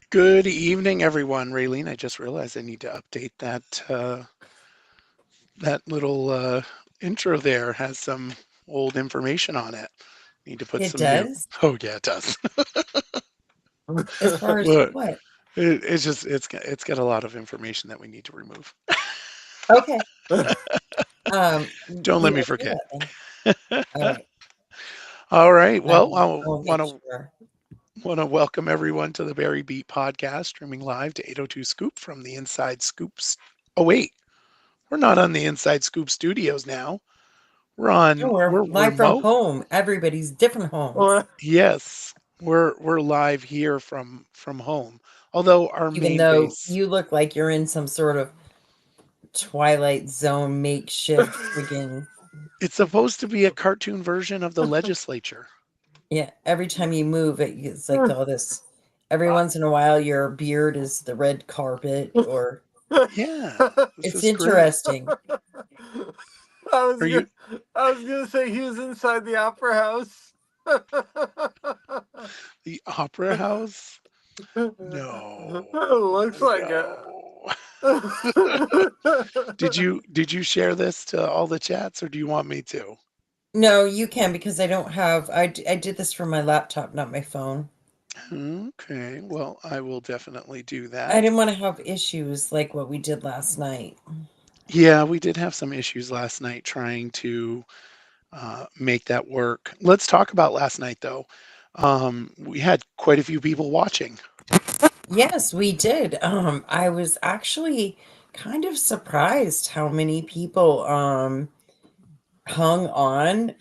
Good evening, everyone. Raylene, I just realized I need to update that little intro there has some old information on it. Need to put It some new. does? Oh yeah, it does. As far as Look, what? it's got a lot of information that we need to remove. Okay. Don't You let me may do forget. that then. All right. All right. I Well, will, I I will want make to sure. want to welcome everyone to the Barre Beat podcast, streaming live to 802 Scoop from the Inside Scoops. Oh wait, we're not on the Inside Scoop studios now. We're No, on we're we're live from remote. home. Everybody's different homes. Well, Yes, we're live here from home. Although our Even main though base, you look like you're in some sort of Twilight Zone makeshift friggin' it's supposed to be a cartoon version of the legislature. yeah. Every time you move, it's like all this. Every once in a while, your beard is the red carpet, or Yeah, this it's is great. interesting. I was Are gonna, you I was gonna say he was inside the opera house. the opera house? No, Looks like it. no. Did you share this to all the chats or do you want me to? No, you can because I don't have. I did this from my laptop, not my phone. Okay, well, I will definitely do I that. didn't want to have issues like what we did last night. Yeah, we did have some issues last night trying to make that work. Let's talk about last night, though. We had quite a few people watching. Yes, we did. I was actually kind of surprised how many people hung on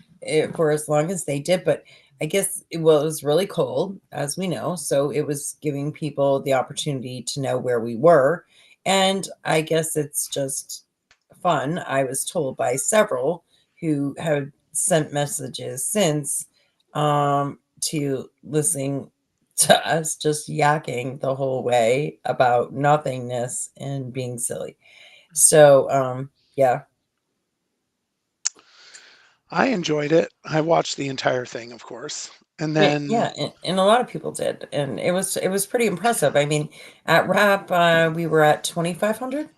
for as long as they did, but I guess well, it was really cold, as we know, so it was giving people the opportunity to know where we were, and I guess it's just fun. I was told by several who have sent messages since to listening to us just yakking the whole way about nothingness and being silly. So yeah. I enjoyed it. I watched the entire thing, of course. And Yeah, then, and a lot of people did, and it was pretty impressive. I mean, at Rap, we were at 2,500.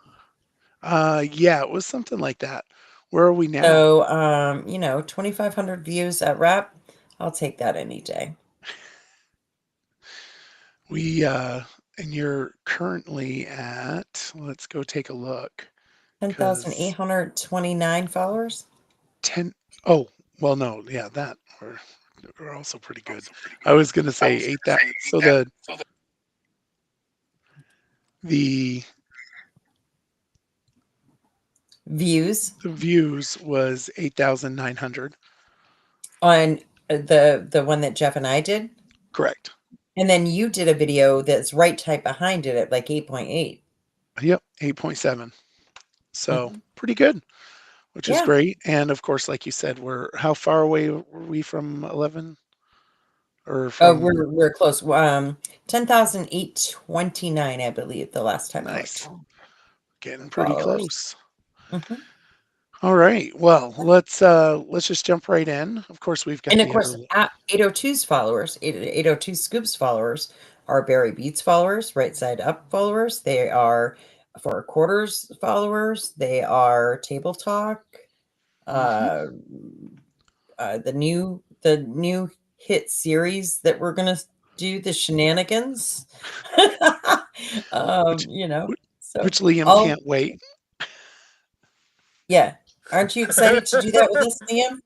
yeah, it was something like that. Where are we now? So, 2,500 views at Rap, I'll take that any day. We, and you're currently at, let's go take a look. Because 10,829 followers. 10, oh, well, no, yeah, that, we're also pretty good. I was going to say 8 that, so the Views the views was 8,900. on the one that Jeff and I did, Correct. and then you did a video that's right type behind it at like 8.8. Yep, 8.7. So Mhm. pretty good, which is Yeah. great. And of course, like you said, how far away were we from 11 or Oh, from we're close. 10,829, I believe, the last time I looked. nice, getting pretty Followers. close. Mhm. All right. Well, let's just jump right in. Of course, we've got And of the course, other. at 802's followers, 802 Scoops followers are Barry Beats followers, Right Side Up followers. They are Four Quarters followers. They are Table Talk. Mhm. Uh, the new hit series that we're gonna do, the Shenanigans. which which So which Liam all can't wait. yeah. Aren't you excited to do that with us, Liam?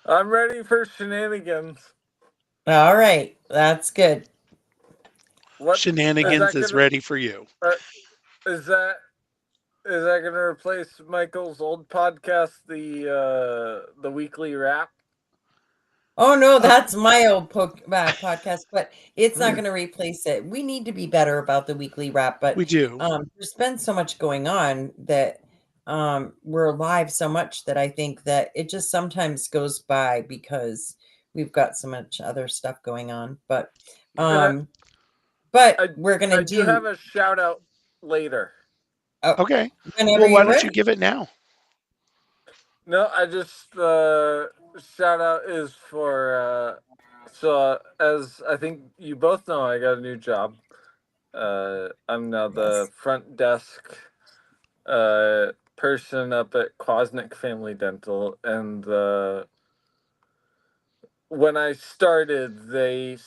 I'm ready for shenanigans. All right, that's good. What is Shenanigans that is gonna? ready for you. Uh, is that is that gonna replace Michael's old podcast, the weekly rap? Oh no, Uh, that's my old podcast, but it's not going to replace it. We need to be better about the weekly wrap, but we do. there's been so much going on that we're live so much that I think that it just sometimes goes by because we've got so much other stuff going on. Um, but I we're going to I do have do a shout out later. oh, Okay. whenever Well, why you're don't you ready. give it now? No, I just shout out is for as I think you both know, I got a new job. I'm now the Yes. front desk person up at Kwasnick Family Dental, and when I started, they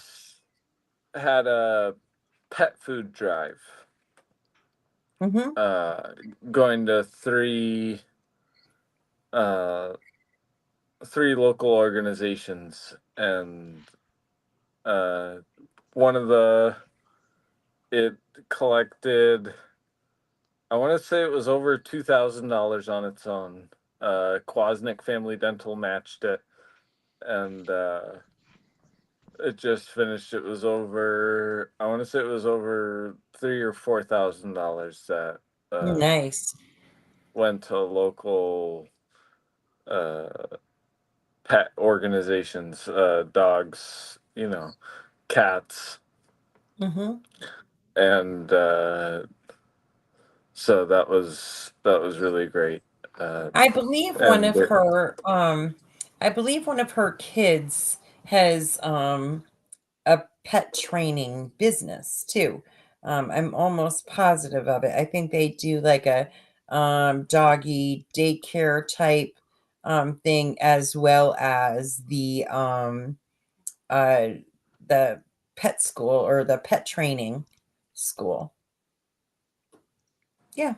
had a pet food drive. Mm-hmm. Going to uh, three local organizations, and uh, one of it collected, I want to say it was over $2,000 on its own. Kwasnick Family Dental matched it, and it just finished. It was over, I want to say it was over $3,000 or $4,000 that Nice. went to local uh, pet organizations, dogs, cats, Mm-hmm. and so that was really great. Uh, I believe one and of her kids has a pet training business too. I'm almost positive of it. I think they do like a doggy daycare type thing, as well as uh the pet school or the pet training school. Yeah.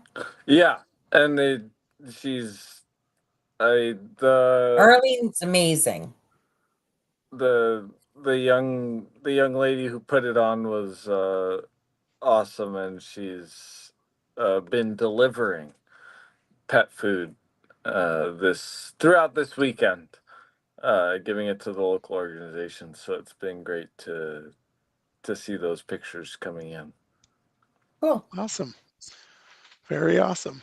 yeah, and she's I Arlene's amazing. the young lady who put it on was awesome, and she's been delivering pet food this throughout this weekend, giving it to the local organizations. So it's been great to see those pictures coming in. Cool. Awesome. Very awesome.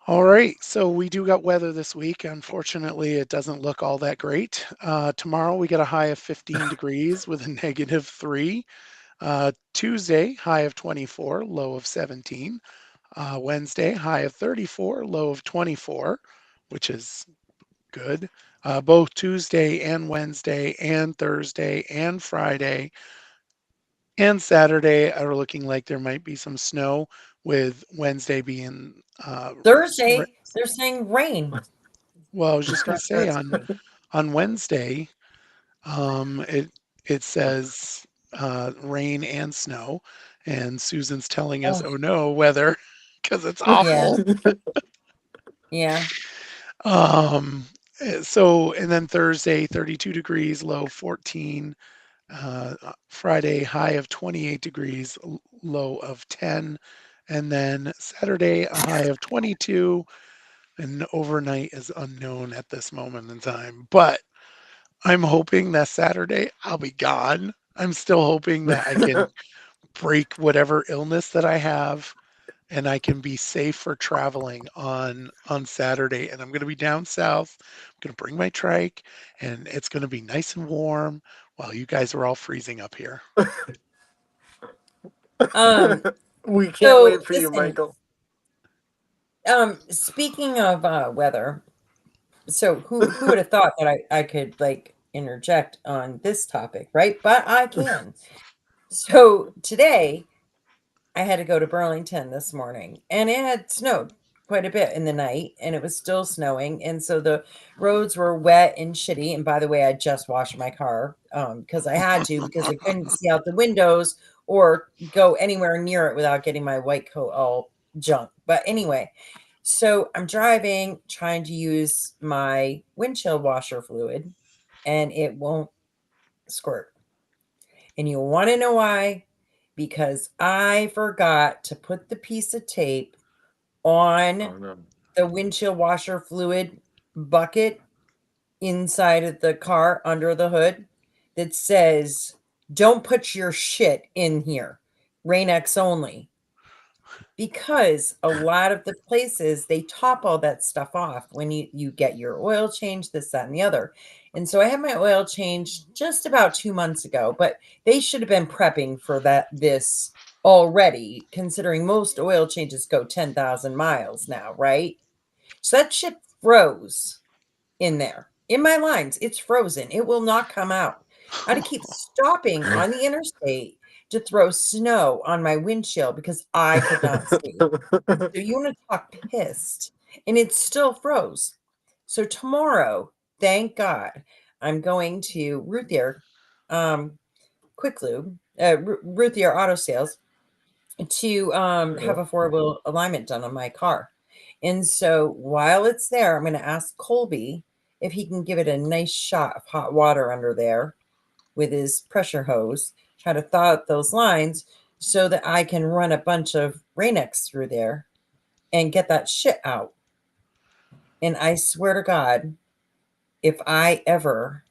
All right. So we do got weather this week. Unfortunately, it doesn't look all that great. Tomorrow we get a high of 15 degrees with a -3. Tuesday, high of 24, low of 17. Wednesday, high of 34, low of 24, which is good. Both Tuesday and Wednesday and Thursday and Friday and Saturday are looking like there might be some snow, with Wednesday being, Thursday, they're saying rain well, I was just going for to say Thursday. on Wednesday, it says rain and snow, and Susan's telling us, Oh, "Oh no, weather," because it's yeah, awful. yeah. Um, so and then Thursday, 32 degrees, low 14. Friday, high of 28 degrees, low of 10. And then Saturday, a high of 22, and overnight is unknown at this moment in time. But I'm hoping that Saturday I'll be gone. I'm still hoping that I can break whatever illness that I have and I can be safe for traveling on Saturday. And I'm going to be down south. I'm going to bring my trike, and it's going to be nice and warm while you guys are all freezing up here. Um, We can't so wait for you, listen, Michael. speaking of weather, so who would have thought that I could like interject on this topic, right? But I can. So today I had to go to Burlington this morning, and it had snowed quite a bit in the night, and it was still snowing, and so the roads were wet and shitty. And by the way, I just washed my car because I had to, because I couldn't see out the windows or go anywhere near it without getting my white coat all junk. But anyway, so I'm driving, trying to use my windshield washer fluid, and it won't squirt. And you want to know why? Because I forgot to put the piece of tape Oh on no. the windshield washer fluid bucket inside of the car under the hood that says, "Don't put your shit in here. Rain-X only." Because a lot of the places, they top all that stuff off when you get your oil change, this, that, and the other. And so I had my oil change just about 2 months ago, but they should have been prepping for this already, considering most oil changes go 10,000 miles now, right? So that shit froze in there. In my lines, it's frozen. It will not come out. I had to keep stopping on the interstate to throw snow on my windshield because I could not see. So you want to talk pissed, and it still froze. So tomorrow, thank God, I'm going to Routhier, Quick Lube, Routhier Auto Sales to have a four-wheel alignment done on my car. And so while it's there, I'm going to ask Colby if he can give it a nice shot of hot water under there with his pressure hose, try to thaw out those lines so that I can run a bunch of Rain-X through there and get that shit out. And I swear to God, if I ever,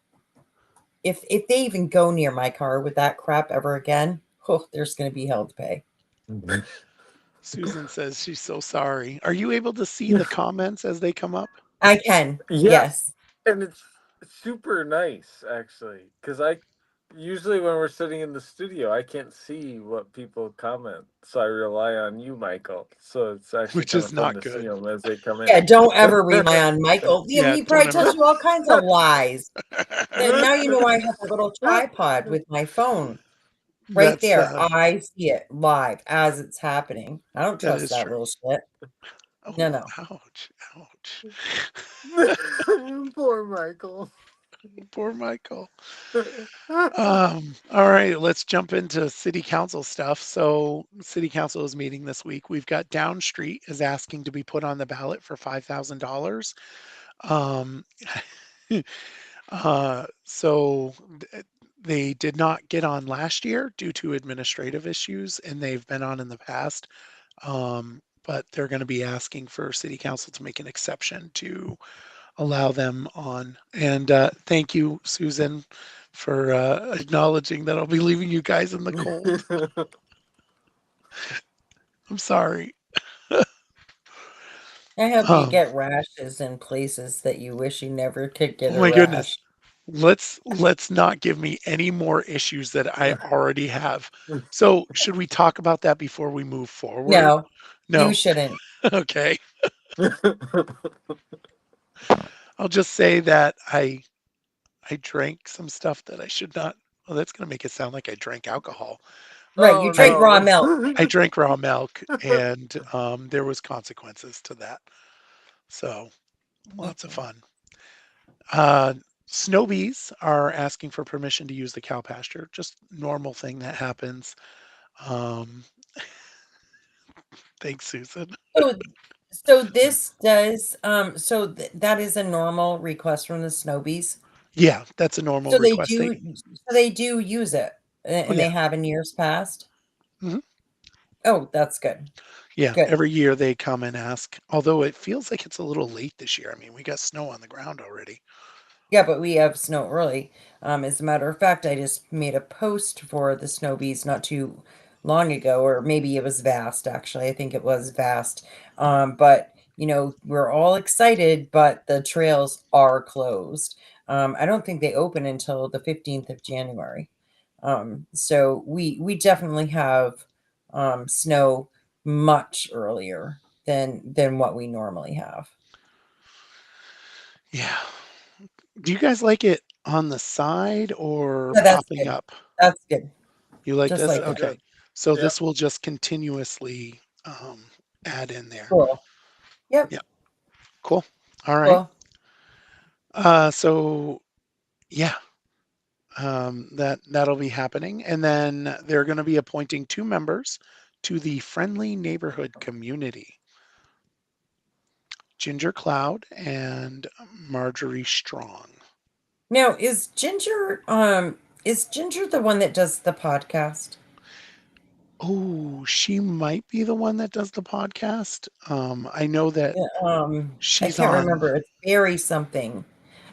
if they even go near my car with that crap ever again, oh, there's going to be hell to pay. Susan says she's so sorry. Are you able to see the comments as they come up? I can, yes. And it's super nice, actually, because I usually when we're sitting in the studio, I can't see what people comment, so I rely on you, Michael. So it's actually Which kind is of fun not to see good. them as they come in. Yeah, don't ever rely on Michael. Yeah, He don't probably ever. tells you all kinds of lies. Now you know I have a little tripod with my phone right That's there. I see it live as it's happening. I don't that trust is that true. little shit. Oh, No. ouch, ouch. Poor Michael. Poor Michael. All right, let's jump into city council stuff. So, city council is meeting this week. We've got Down Street is asking to be put on the ballot for $5,000. Um, so they did not get on last year due to administrative issues, and they've been on in the past. But they're going to be asking for city council to make an exception to allow them on. And thank you, Susan, for acknowledging that I'll be leaving you guys in the cold. I'm sorry. I hope you Um, get rashes in places that you wish you never could get oh a my goodness. rash. Let's not give me any more issues that I already have. So should we talk about that before we move forward? No, you No. shouldn't. Okay. I'll just say that I drank some stuff that I should not. Well, that's going to make it sound like I drank alcohol. Right, you Oh drink I raw milk. I drank raw milk, and there was consequences to that. So lots of fun. Uh, Snow bees are asking for permission to use the cow pasture. Just normal thing that happens. Um, thanks, Susan. So, so this does that is a normal request from the Snowbees. Yeah, that's a normal So they request. do so they do use it, Oh and yeah, they have in years past? hmm Oh, that's good. yeah. Good. Every year they come and ask. Although it feels like it's a little late this year. I mean, we got snow on the ground already. Yeah, but we have snow early. As a matter of fact, I just made a post for the Snowbees not too long ago, or maybe it was Vast, actually. I think it was Vast. But we're all excited, but the trails are closed. I don't think they open until the 15th of January. So we definitely have snow much earlier than what we normally have. Yeah. Do you guys like it on the side or Yeah, that's popping good. up? That's good. You like Just this? like that. Yeah. Okay. So Yeah. this will just continuously add in there. Cool. Yep. Yeah. Cool. All right. Cool. So yeah, that'll be happening, and then they're going to be appointing two members to the Friendly Neighborhood Community, Ginger Cloud and Marjorie Strong. Now, is Ginger the one that does the podcast? Oh, she might be the one that does the podcast. I know that Yeah, I she's can't on. remember. It's Barry something.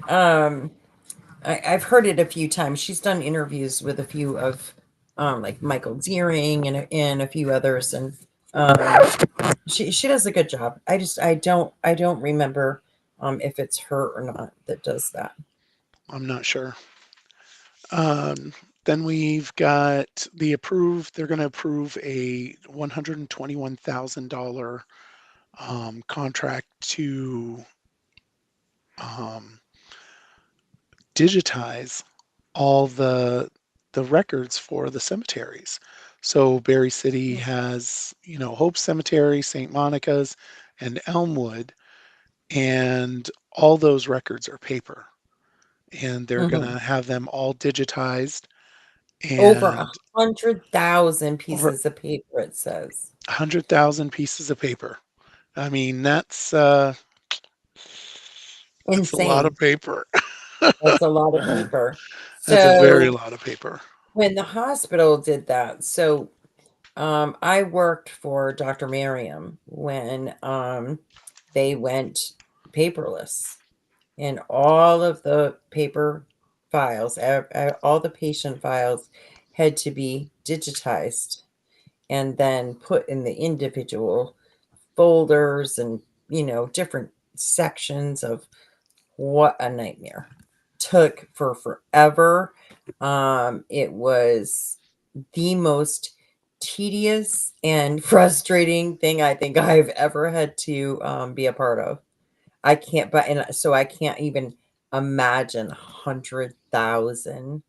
Um, I've heard it a few times. She's done interviews with a few of like Michael Ziering and a few others, and um, she does a good job. I don't remember if it's her or not that does that. I'm not sure. Um, then we've got the approved. They're going to approve a $121,000 contract to um, digitize all the records for the cemeteries. So Berry City has, Hope Cemetery, St. Monica's, and Elmwood, and all those records are paper. And they're going Mhm. to have them all digitized Over and 100,000 over pieces of paper, it says. 100,000 pieces of paper. I mean, that's a lot of Insane. paper. That's a lot of paper. That's a very So lot of paper. when the hospital did that, so I worked for Dr. Merriam when they went paperless, and all of the paper files, all the patient files had to be digitized and then put in the individual folders and, different sections of what a nightmare. Took for forever. It was the most tedious and frustrating thing I think I've ever had to be a part of. I can't, but and so I can't even imagine 100,000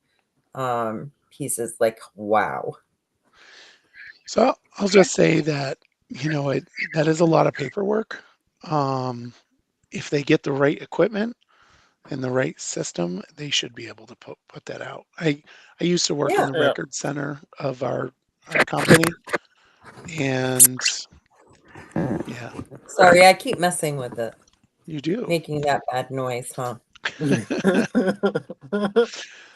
pieces. Like, wow. So I'll just say that, that is a lot of paperwork. Um, if they get the right equipment and the right system, they should be able to put that out. I used to work in Yeah. the Yeah. record center of our company, and yeah, Sorry, I keep messing with it, you do. making that bad noise, huh?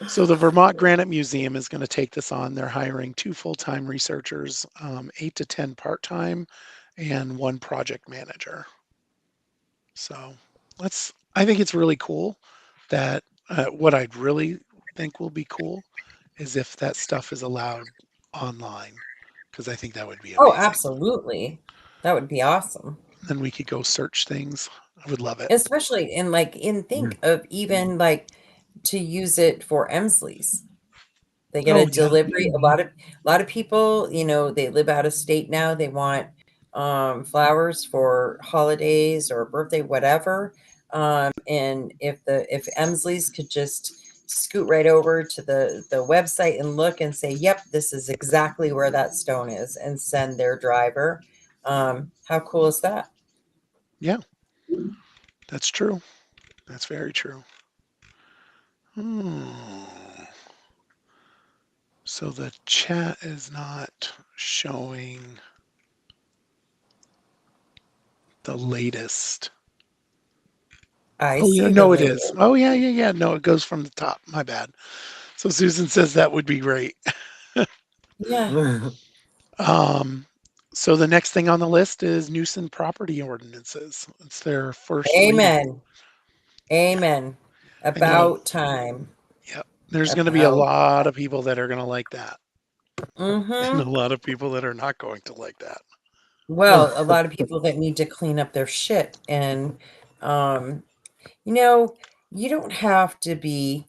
So the Vermont Granite Museum is going to take this on. They're hiring 2 full-time researchers, 8 to 10 part-time, and 1 project manager. So I think it's really cool that what I'd really think will be cool is if that stuff is allowed online, because I think that would be Oh, amazing. absolutely. That would be awesome. Then we could go search things. I would love it. Especially in like in think of even like to use it for Emsleys. They get a Oh, yeah. delivery. A lot of people, they live out of state now. They want flowers for holidays or birthday, whatever. And if Emsleys could just scoot right over to the website and look and say, "Yep, this is exactly where that stone is," and send their driver. How cool is that? Yeah, that's true. That's very true. Hmm. So the chat is not showing the latest. I Oh, yeah, see the no, it latest. is. Oh, yeah, yeah, yeah. No, it goes from the top. My bad. So Susan says that would be great. Yeah. Um, so the next thing on the list is nuisance property ordinances. It's their first reading. Amen. Amen. I know. About time. Yep. There's going to be a About lot of people that are going to like that, and a Mm-hmm. lot of people that are not going to like that. Well, a lot of people that need to clean up their shit. And um, you know, you don't have to be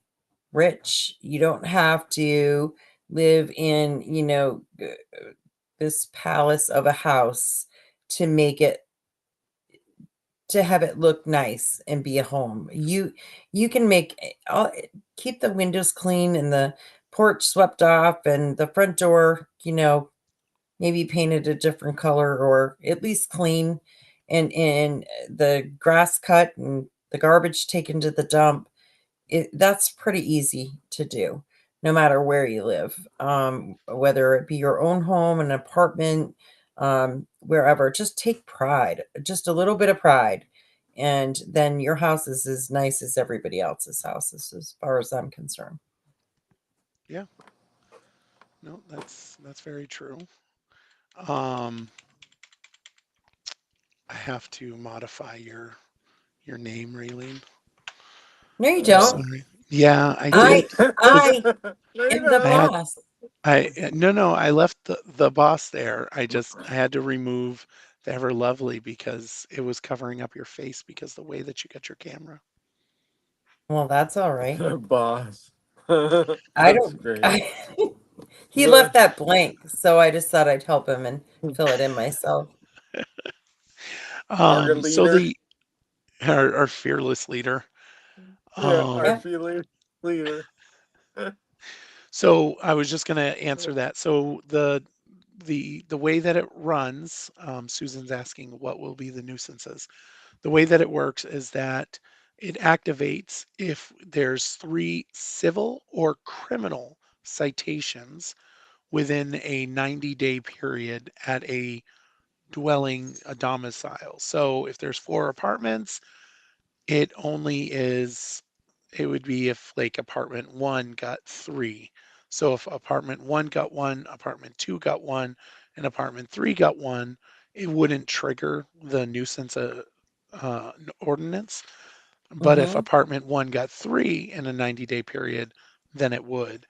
rich. You don't have to live in, this palace of a house to make it to have it look nice and be a home. You can keep the windows clean and the porch swept off and the front door, maybe painted a different color or at least clean, and the grass cut and the garbage taken to the dump. That's pretty easy to do no matter where you live, whether it be your own home, an apartment, wherever. Just take pride, just a little bit of pride, and then your house is as nice as everybody else's houses as far as I'm concerned. Yeah. No, that's very true. Um, I have to modify your name, Raylene. No, you I'm don't. Oh. sorry. Yeah, I I did. I No, you am the I don't. had boss. no, I left the boss there. I had to remove the Ever Lovely because it was covering up your face because the way that you got your camera. Well, that's all right. Boss. I That's don't. great. He left that blank, so I just thought I'd help him and fill it in myself. Market So leader. our fearless leader. Yeah, our Um, Yeah. feeling leader. so I was just going to answer that. So the way that it runs, Susan's asking what will be the nuisances. The way that it works is that it activates if there's 3 civil or criminal citations within a 90-day period at a dwelling, a domicile. So if there's 4 apartments, it only is, it would be if like apartment one got 3. So if apartment one got 1, apartment two got 1, and apartment 3 got 1, it wouldn't trigger the nuisance ordinance. But if Mm-hmm. apartment one got 3 in a 90-day period, then it would.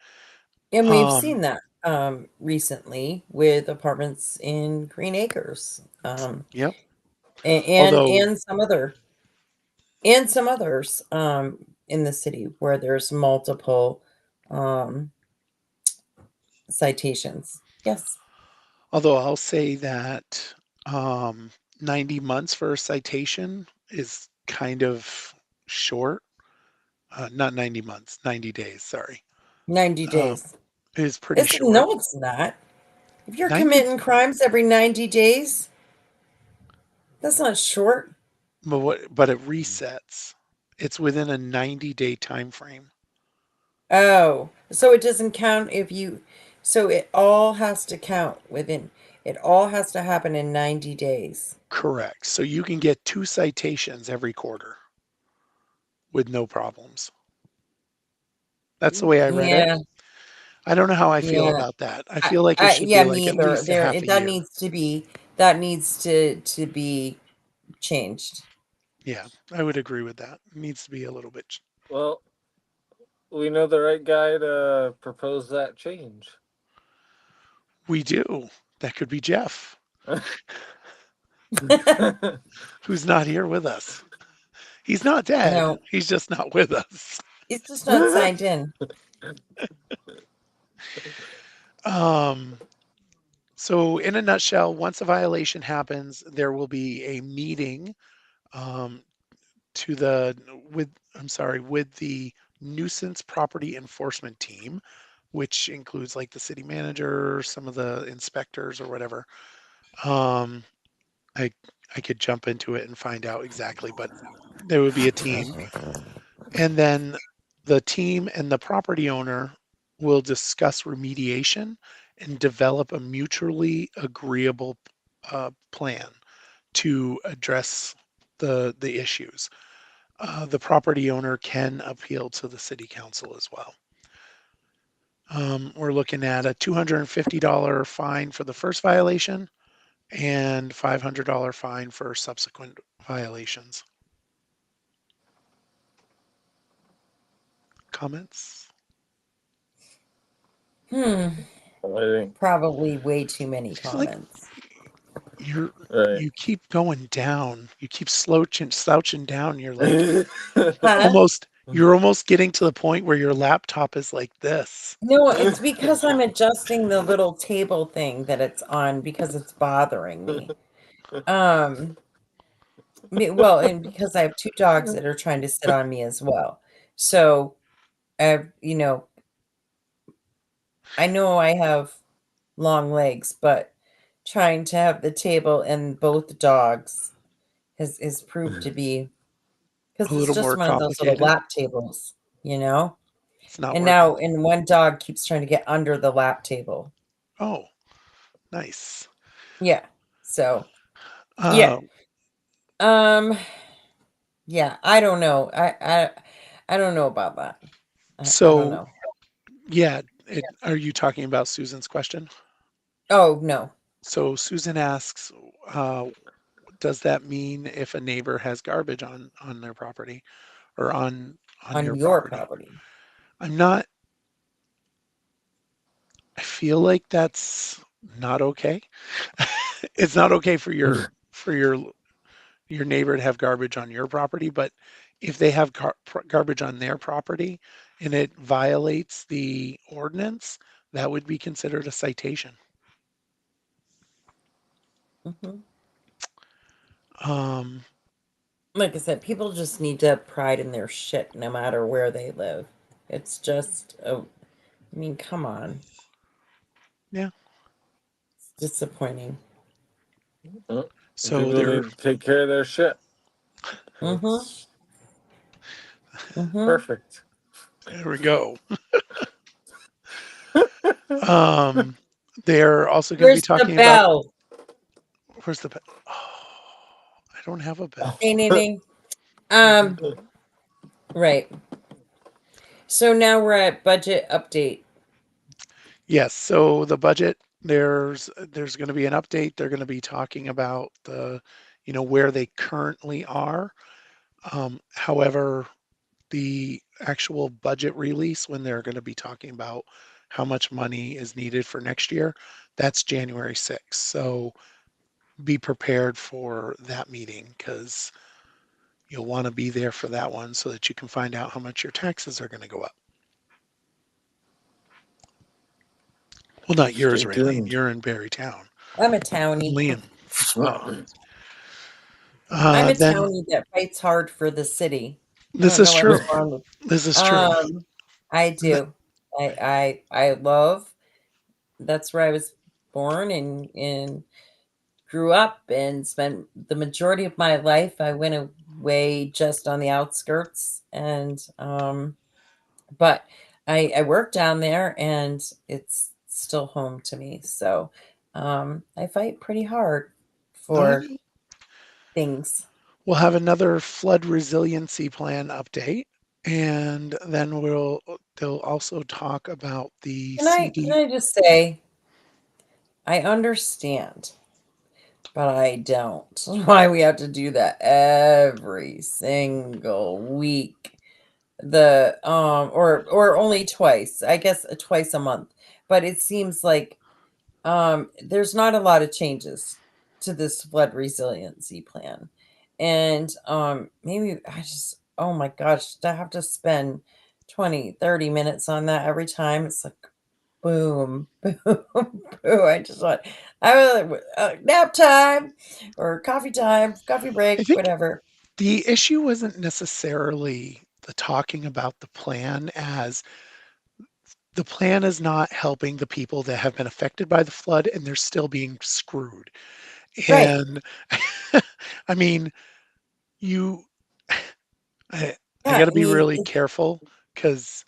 And we've Um, seen that recently with apartments in Green Acres, yep. and Although some others in the city where there's multiple um, citations. Yes, Although I'll say that 90 months for a citation is kind of short. Not 90 months, 90 days, sorry. 90 Um, days. is pretty It's short. no, it's not. If you're 90, committing crimes every 90 days, that's not short. but it resets. It's within a 90-day time frame. Oh, so it doesn't count if you, so it all has to count within, it all has to happen in 90 days. Correct. So you can get 2 citations every quarter with no problems. That's the way I read it. Yeah, I don't know how I feel yeah. about that. I feel like it should Yeah, be like me at either. least a There, half a that year. needs to be, that needs to be changed. Yeah, I would agree with that. It needs to be a little bit. Well, we know the right guy to propose that change. We do. That could be Jeff, who's not here with us. He's not dead. No, He's just not with us. it's just not signed in. Um, so in a nutshell, once a violation happens, there will be a meeting um, to the with I'm sorry, with the nuisance property enforcement team, which includes like the city manager, some of the inspectors or whatever. Um, I I could jump into it and find out exactly, but there would be a team. And then the team and the property owner will discuss remediation and develop a mutually agreeable plan to address the issues. The property owner can appeal to the city council as well. We're looking at a $250 fine for the first violation and $500 fine for subsequent violations. Comments? Hmm, I think. probably way too many She's like, comments. you're Right. you keep going down. You keep slouching down. You're like Right. Huh? almost you're almost getting to the point where your laptop is like this. No, it's because I'm adjusting the little table thing that it's on because it's bothering me. Um, well, and because I have two dogs that are trying to sit on me as well. So, I know I have long legs, but trying to have the table and both dogs has proved to be A because it's little just more one of those little complicated. lap tables, you know? It's not And working. now, and one dog keeps trying to get under the lap table. Oh, nice. Yeah. So, yeah. Uh, Um, yeah, I don't know. I don't know about that. I don't so know. yeah, are you talking about Susan's question? Oh, no, So Susan asks, uh, does that mean if a neighbor has garbage on their property or on on your your property? property. I'm not. I feel like that's not okay. It's not okay for your neighbor to have garbage on your property, but if they have garbage on their property and it violates the ordinance, that would be considered a citation. Mhm. Um, like I said, people just need to have pride in their shit no matter where they live. It's just, oh, I mean, come on. Yeah. It's disappointing. So People they're need to take care of their shit. Mm-hmm. It's Mm-hmm. perfect. there we go. Um, they're also going to be Where's the talking about bell? where's the oh, I don't have a bell. Ding, ding, ding. Maybe. Right. So now we're at budget update. Yes. So the budget, there's going to be an update. They're going to be talking about the, where they currently are. However, the actual budget release, when they're going to be talking about how much money is needed for next year, that's January 6th. So be prepared for that meeting because you'll want to be there for that one so that you can find out how much your taxes are going to go up. Well, not yours, Stay Raylene. tuned. You're in Barrytown. I'm a townie. Liam. Oh. I'm a Then townie that fights hard for the city. I this don't is know what's true. wrong with. This is true. Um, I do. I love. That's where I was born and grew up and spent the majority of my life. I went away just on the outskirts, and but I work down there, and it's still home to me. So I fight pretty hard No, I for know. things. We'll have another flood resiliency plan update, and then they'll also talk about the Can CD. I just say I understand, but I don't. Why we have to do that every single week. The or only twice. I guess twice a month. But it seems like there's not a lot of changes to this flood resiliency plan. And maybe I just, oh my gosh, to have to spend 20, 30 minutes on that every time. It's like boom, boom, boom. I just want, I really, nap time or coffee time, coffee I break, think whatever. the issue wasn't necessarily the talking about the plan, as the plan is not helping the people that have been affected by the flood and they're still being screwed. Right. And I mean, you, I Yeah. got to I be mean, really careful because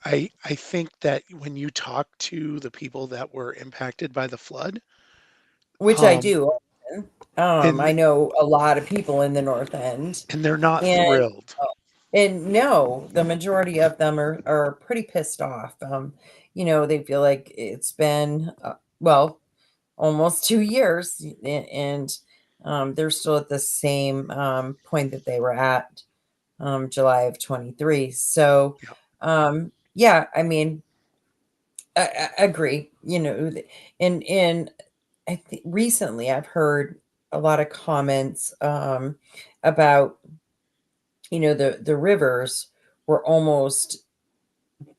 I think that when you talk to the people that were impacted by the flood, which I um, do. I and know a lot of people in the North End, and they're not and thrilled. and no, the majority of them are pretty pissed off. They feel like it's been well almost 2 years, and they're still at the same point that they were at July of 23. So, Yeah, yeah, I mean, I agree. And I think recently I've heard a lot of comments about the rivers were almost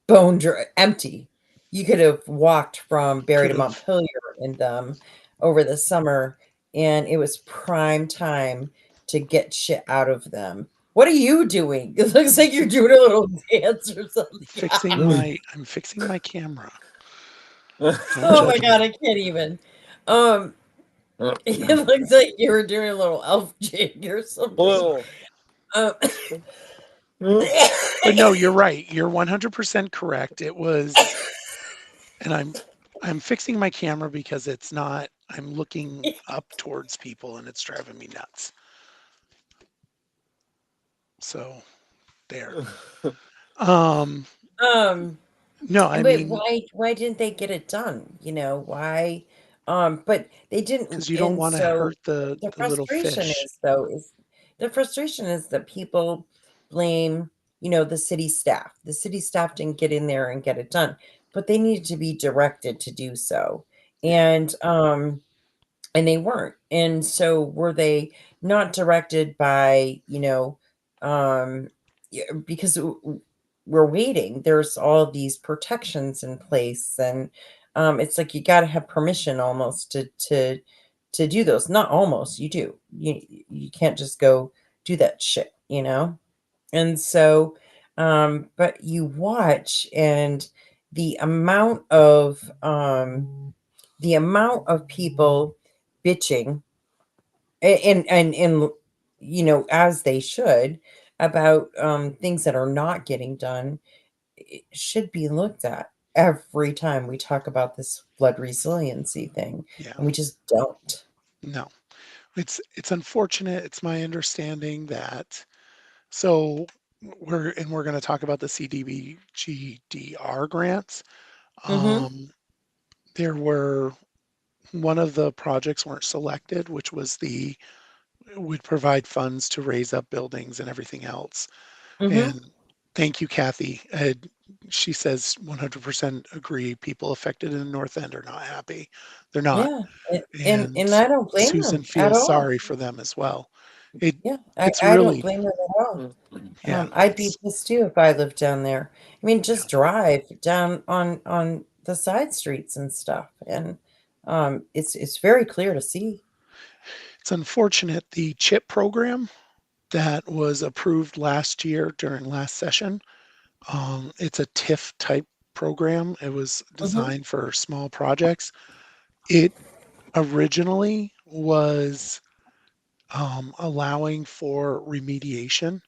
empty. You could have walked from Barry could to have. Montpelier in them over the summer, and it was prime time to get shit out of them. What are you doing? It looks like you're doing a little dance or something. I'm fixing my camera. Don't Oh my judge god, me. I can't even. Um, it looks like you were doing a little elf jig or something. Little. Um, But no, you're right. You're 100% correct. It was, and I'm fixing my camera because it's not. I'm looking up towards people and it's driving me nuts. So there. Um, um, no, I but mean, why didn't they get it done? Why but they didn't, because you don't and want to so hurt the the little frustration fish. is that people blame, the city staff. The city staff didn't get in there and get it done, but they needed to be directed to do so. Yeah. And they weren't. And so were they not directed by, because we're waiting. There's all these protections in place, and it's like you got to have permission almost to do those. Not almost, you do. You can't just go do that shit, you know? And so, but you watch, and the amount of the amount of people bitching, and you know, as they should, about things that are not getting done, it should be looked at every time we talk about this flood resiliency thing, Yeah. and we just don't. No. It's unfortunate. It's my understanding that so we're going to talk about the CDBGDR grants. Mm-hmm. Um, there were one of the projects weren't selected, which was the would provide funds to raise up buildings and everything else. Mm-hmm. And thank you, Kathy. She says 100% agree. People affected in the North End are not happy. They're not. Yeah. And And I don't blame Susan them at feels all. sorry for them as well. It Yeah, it's I don't really blame them at all. yeah, I'd be it's pissed too if I lived down there. I mean, yeah. just drive down on the side streets and stuff, and it's very clear to see. It's unfortunate the CHIP program that was approved last year during last session. It's a TIF type program. It was Hmm. designed for small projects. It originally was allowing for remediation.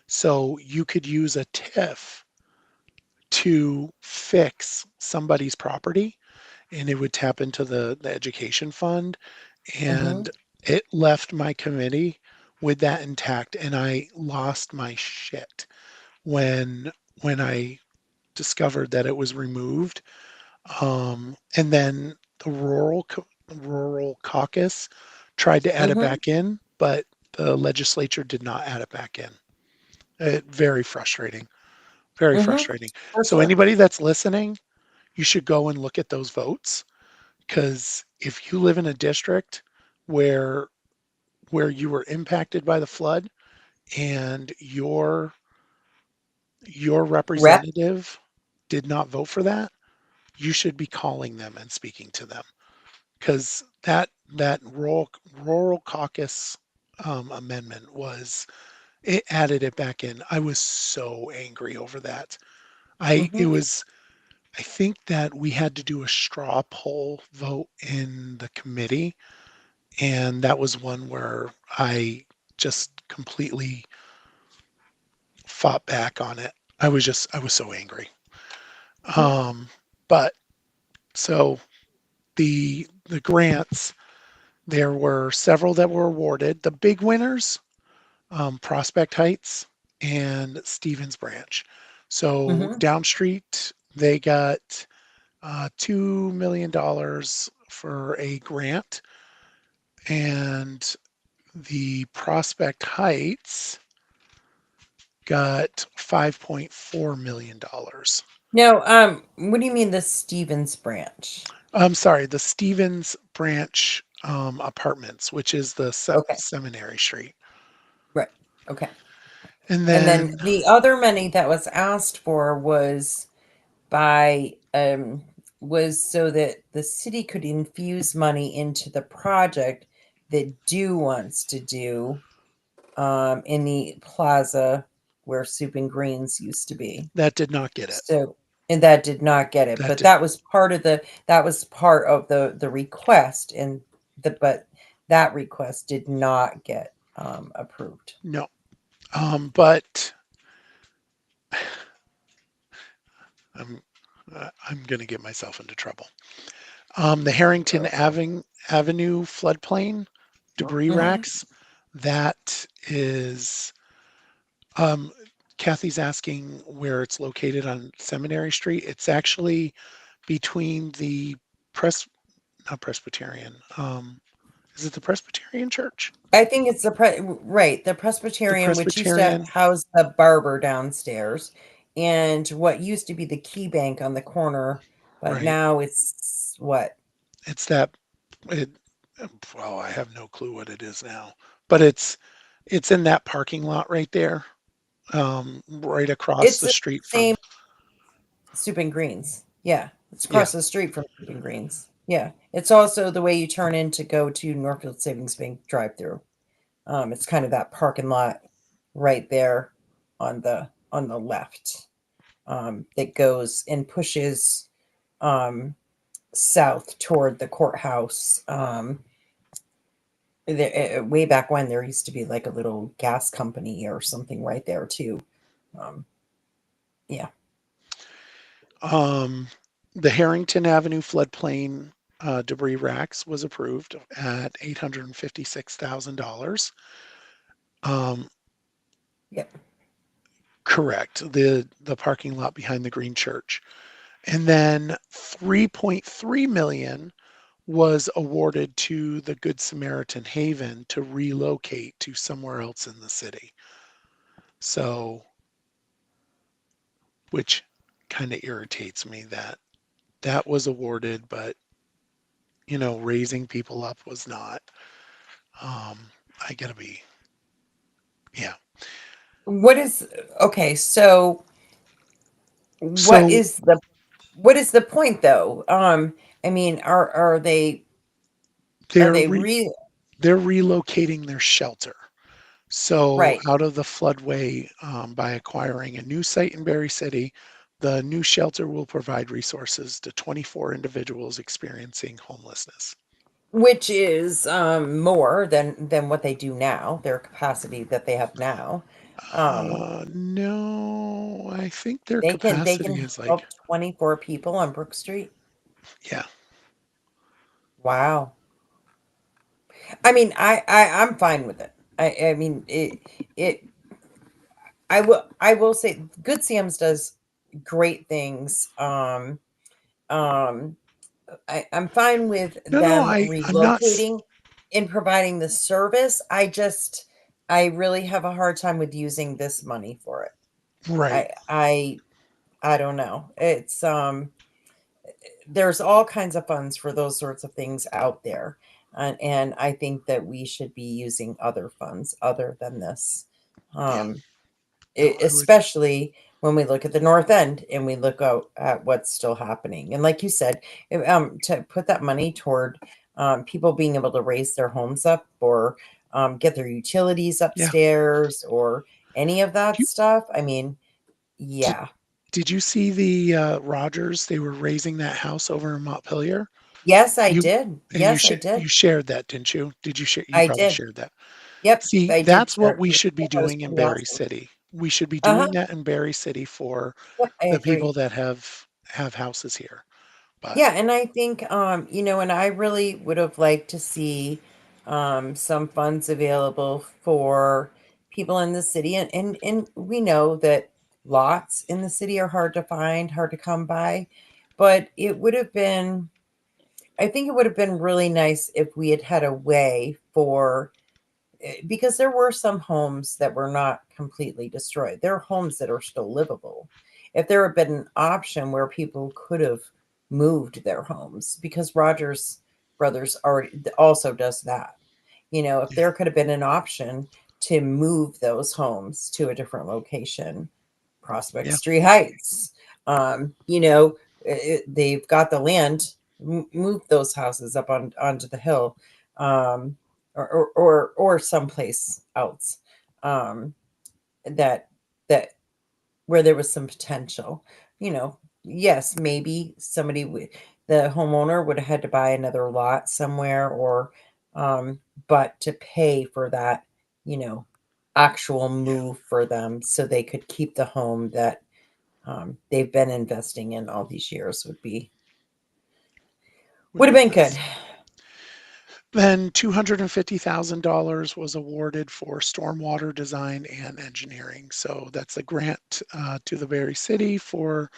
So you could use a TIF to fix somebody's property and it would tap into the education fund. Hmm. And it left my committee with that intact. And I lost my shit when I discovered that it was removed. And then the rural caucus tried to add it Hmm. back in, but the legislature did not add it back in. Very frustrating. Very Hmm. frustrating. For So sure. anybody that's listening, you should go and look at those votes because if you live in a district where you were impacted by the flood and your Rep. representative did not vote for that, you should be calling them and speaking to them because that rural caucus amendment was it added it back in. I was so angry over that. I it Hmm. was I think that we had to do a straw poll vote in the committee, and that was one where I just completely fought back on it. I was so angry. Um, but so the grants, there were several that were awarded. The big winners, Prospect Heights and Stevens Branch. So Hmm. Downstreet, they got $2 million for a grant, and the Prospect Heights got $5.4 million. No, what do you mean the Stevens branch? I'm sorry, the Stevens Branch Apartments, which is the Okay, Seminary Street. right. Okay. And And then then the other money that was asked for by was so that the city could infuse money into the project that Do wants to do in the plaza where Soup and Greens used to be. that did not get it. So, and that did not get it, That but did that was part of the request, and but that request did not get approved. no. But I'm I'm going to get myself into trouble. The Harrington Avenue floodplain debris Hmm. racks. That is um, Kathy's asking where it's located on Seminary Street. It's actually between the Pres not Presbyterian. Is it the Presbyterian Church? I think it's right, the The Presbyterian, which used to Presbyterian, house the barber downstairs, and what used to be the Key Bank on the corner, but right? now it's what? It's that. It, well, I have no clue what it is now, but it's in that parking lot right there, right across It's the the street from. same Soup and Greens. Yeah, it's Yeah, across the street from Soup and Greens. Yeah, it's also the way you turn in to go to Northfield Savings Bank drive-through. It's kind of that parking lot right there on the left, that goes and pushes um, south toward the courthouse. Way back when there used to be like a little gas company or something right there too. Um, yeah. Um, the Harrington Avenue floodplain debris racks was approved at $856,000. Um, Yep. correct. The parking lot behind the Green Church. And then 3.3 million was awarded to the Good Samaritan Haven to relocate to somewhere else in the city. So, which kind of irritates me that that was awarded, but raising people up was not. Um, I gotta be, yeah. What is okay? So what So is the point though? I mean, are they're they re they're relocating their shelter. So right? out of the floodway, by acquiring a new site in Berry City, the new shelter will provide resources to 24 individuals experiencing homelessness. Which is more than what they do now, their capacity that they have now. Um, No, I think their they can capacity is like, help 24 people on Brook Street. yeah, Wow. I mean, I'm fine with it. I mean it I will say Good Sam's does great things. Um I'm fine with no, no, them I'm not relocating and providing the service. I really have a hard time with using this money for it. right. I don't know. There's all kinds of funds for those sorts of things out there. And I think that we should be using other funds other than this. Yeah, Um, no, I would, Especially when we look at the north end and we look out at what's still happening. And like you said, to put that money toward people being able to raise their homes up or get their utilities yeah. upstairs or any of that You, stuff. I mean, did, yeah. did you see the Rogers? They were raising that house over in Montpelier. Yes, I You did. and you Yes, I did. you shared that, didn't you? Did you share? You I probably did. shared that. Yep, See, I did that's what share we it. should be That was doing in pretty Berry awesome. City. We should be Uh-huh. doing that in Berry City for Yep, I the people agree. that have houses here. But Yeah, and I think and I really would have liked to see some funds available for people in the city and we know that lots in the city are hard to find, hard to come by, but it would have been I think it would have been really nice if we had had a way for because there were some homes that were not completely destroyed. There are homes that are still livable. If there had been an option where people could have moved their homes, because Rogers Brothers already also does that. If yeah, there could have been an option to move those homes to a different location, Prospect yeah, Street Heights, they've got the land, move those houses up onto the hill. Um, or someplace else um, that that where there was some potential. You know, yes, maybe the homeowner would have had to buy another lot somewhere, or but to pay for that, you know, actual yeah. move for them so they could keep the home that they've been investing in all these years Would would have be been good. nice. Then $250,000 was awarded for stormwater design and engineering. So that's a grant to the Berry City for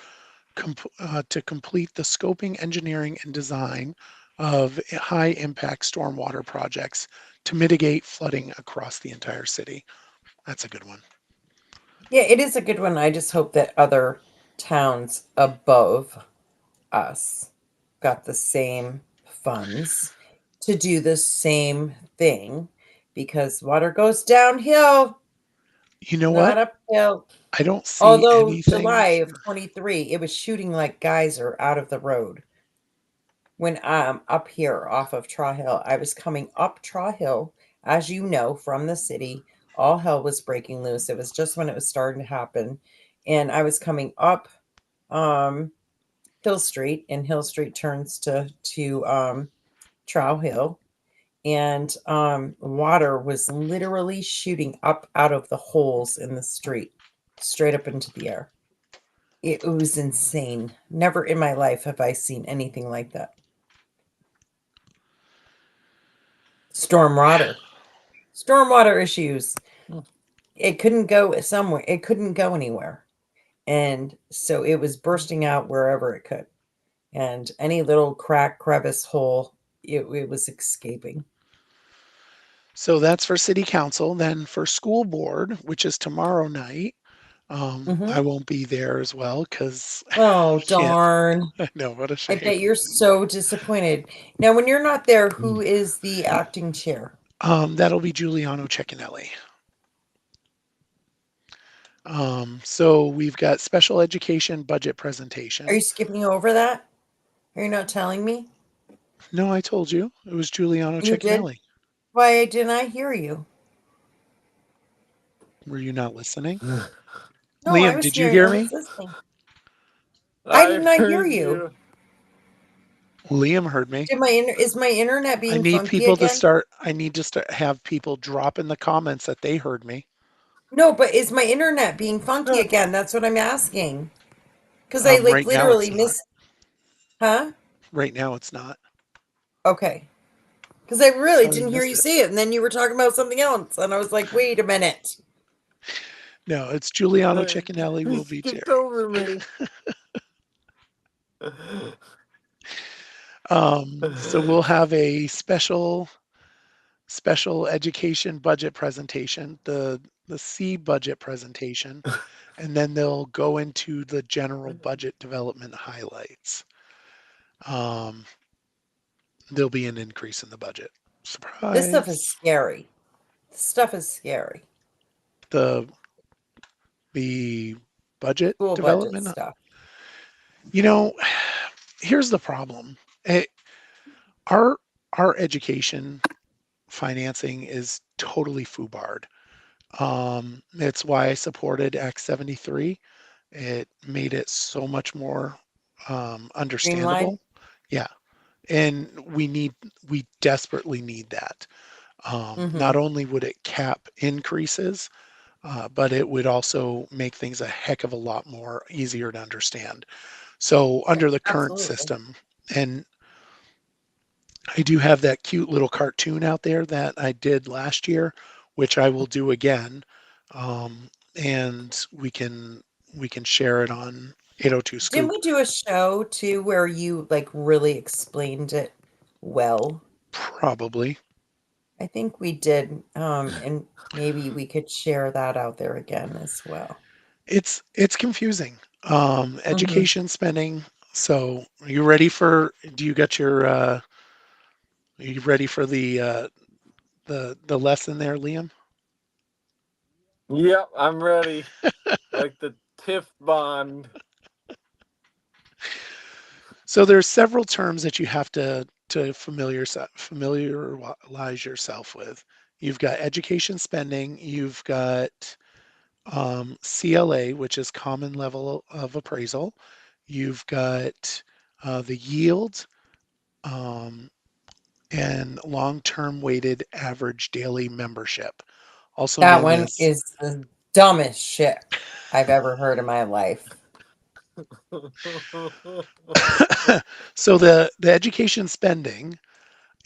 to complete the scoping, engineering, and design of high impact stormwater projects to mitigate flooding across the entire city. That's a good one. Yeah, it is a good one. I just hope that other towns above us got the same funds to do the same thing because water goes downhill, You know not what? uphill. I don't see Although anything July of for, 23, it was shooting like geyser out of the road. when I'm up here off of Traw Hill. I was coming up Traw Hill, as you know, from the city. All hell was breaking loose. It was just when it was starting to happen. And I was coming up um Hill Street, and Hill Street turns to Trow Hill, and water was literally shooting up out of the holes in the street, straight up into the air. It was insane. Never in my life have I seen anything like that. Stormwater issues. It couldn't go somewhere. It couldn't go anywhere, and so it was bursting out wherever it could, and any little crack, crevice, hole, it was escaping. So that's for city council. Then for school board, which is tomorrow night, I Hmm. won't be there as well because Oh, I can't. darn. I know, what a I shame. bet you're so disappointed. Now, when you're not there, who is the acting chair? That'll be Giuliano Ceccanelli. So we've got special education budget Are you presentation. skipping over that? Are you not telling me? No, I told you it was Giuliano You did? Ceccanelli. Why didn't I hear you? Were you not listening? No, I Liam, was did you hearing, hear I was me? listening. I did I not hear heard you. you. Liam heard me. Is my internet being funky again? I need to start have people drop in the comments that they heard me. No, but is my internet being funky again? That's what I'm asking. Because I like Right now literally it's not. missed, huh? Right now it's not. Okay. Because I really So we didn't hear missed you it. say it, and then you were talking about something else, and I was like, wait a minute. No, it's Giuliano Ceccanelli He will be skipped Jerry. over me. So we'll have a special education budget presentation, the C budget presentation, and then they'll go into the general budget development highlights. Um, there'll be an increase in the budget. This stuff is Surprise. scary. This stuff is scary. The the budget School budget development. stuff. You know, here's the problem. Eh, Our our education financing is totally foobarred. It's why I supported Act 73. It made it so much more Streamline. understandable. Yeah, and we desperately need that. Mm-hmm. Not only would it cap increases, but it would also make things a heck of a lot more easier to understand. So under the current Absolutely. system, and I do have that cute little cartoon out there that I did last year, which I will do again, and we can share it on 802 Didn't Scoop. we do a show too where you like really explained it well? Probably. I think we did. And maybe we could share that out there again as well. It's confusing. Mm-hmm. Education spending. So are you ready for? Do you got your? Are you ready for the lesson there, Liam? Yep, I'm ready. Like the TIF bond. So there's several terms that you have to familiarize yourself with. You've got education spending. You've got CLA, which is common level of appraisal. You've got the yield um, and long-term weighted average daily membership, also That known one as. is the dumbest shit I've ever heard in my life. So the education spending,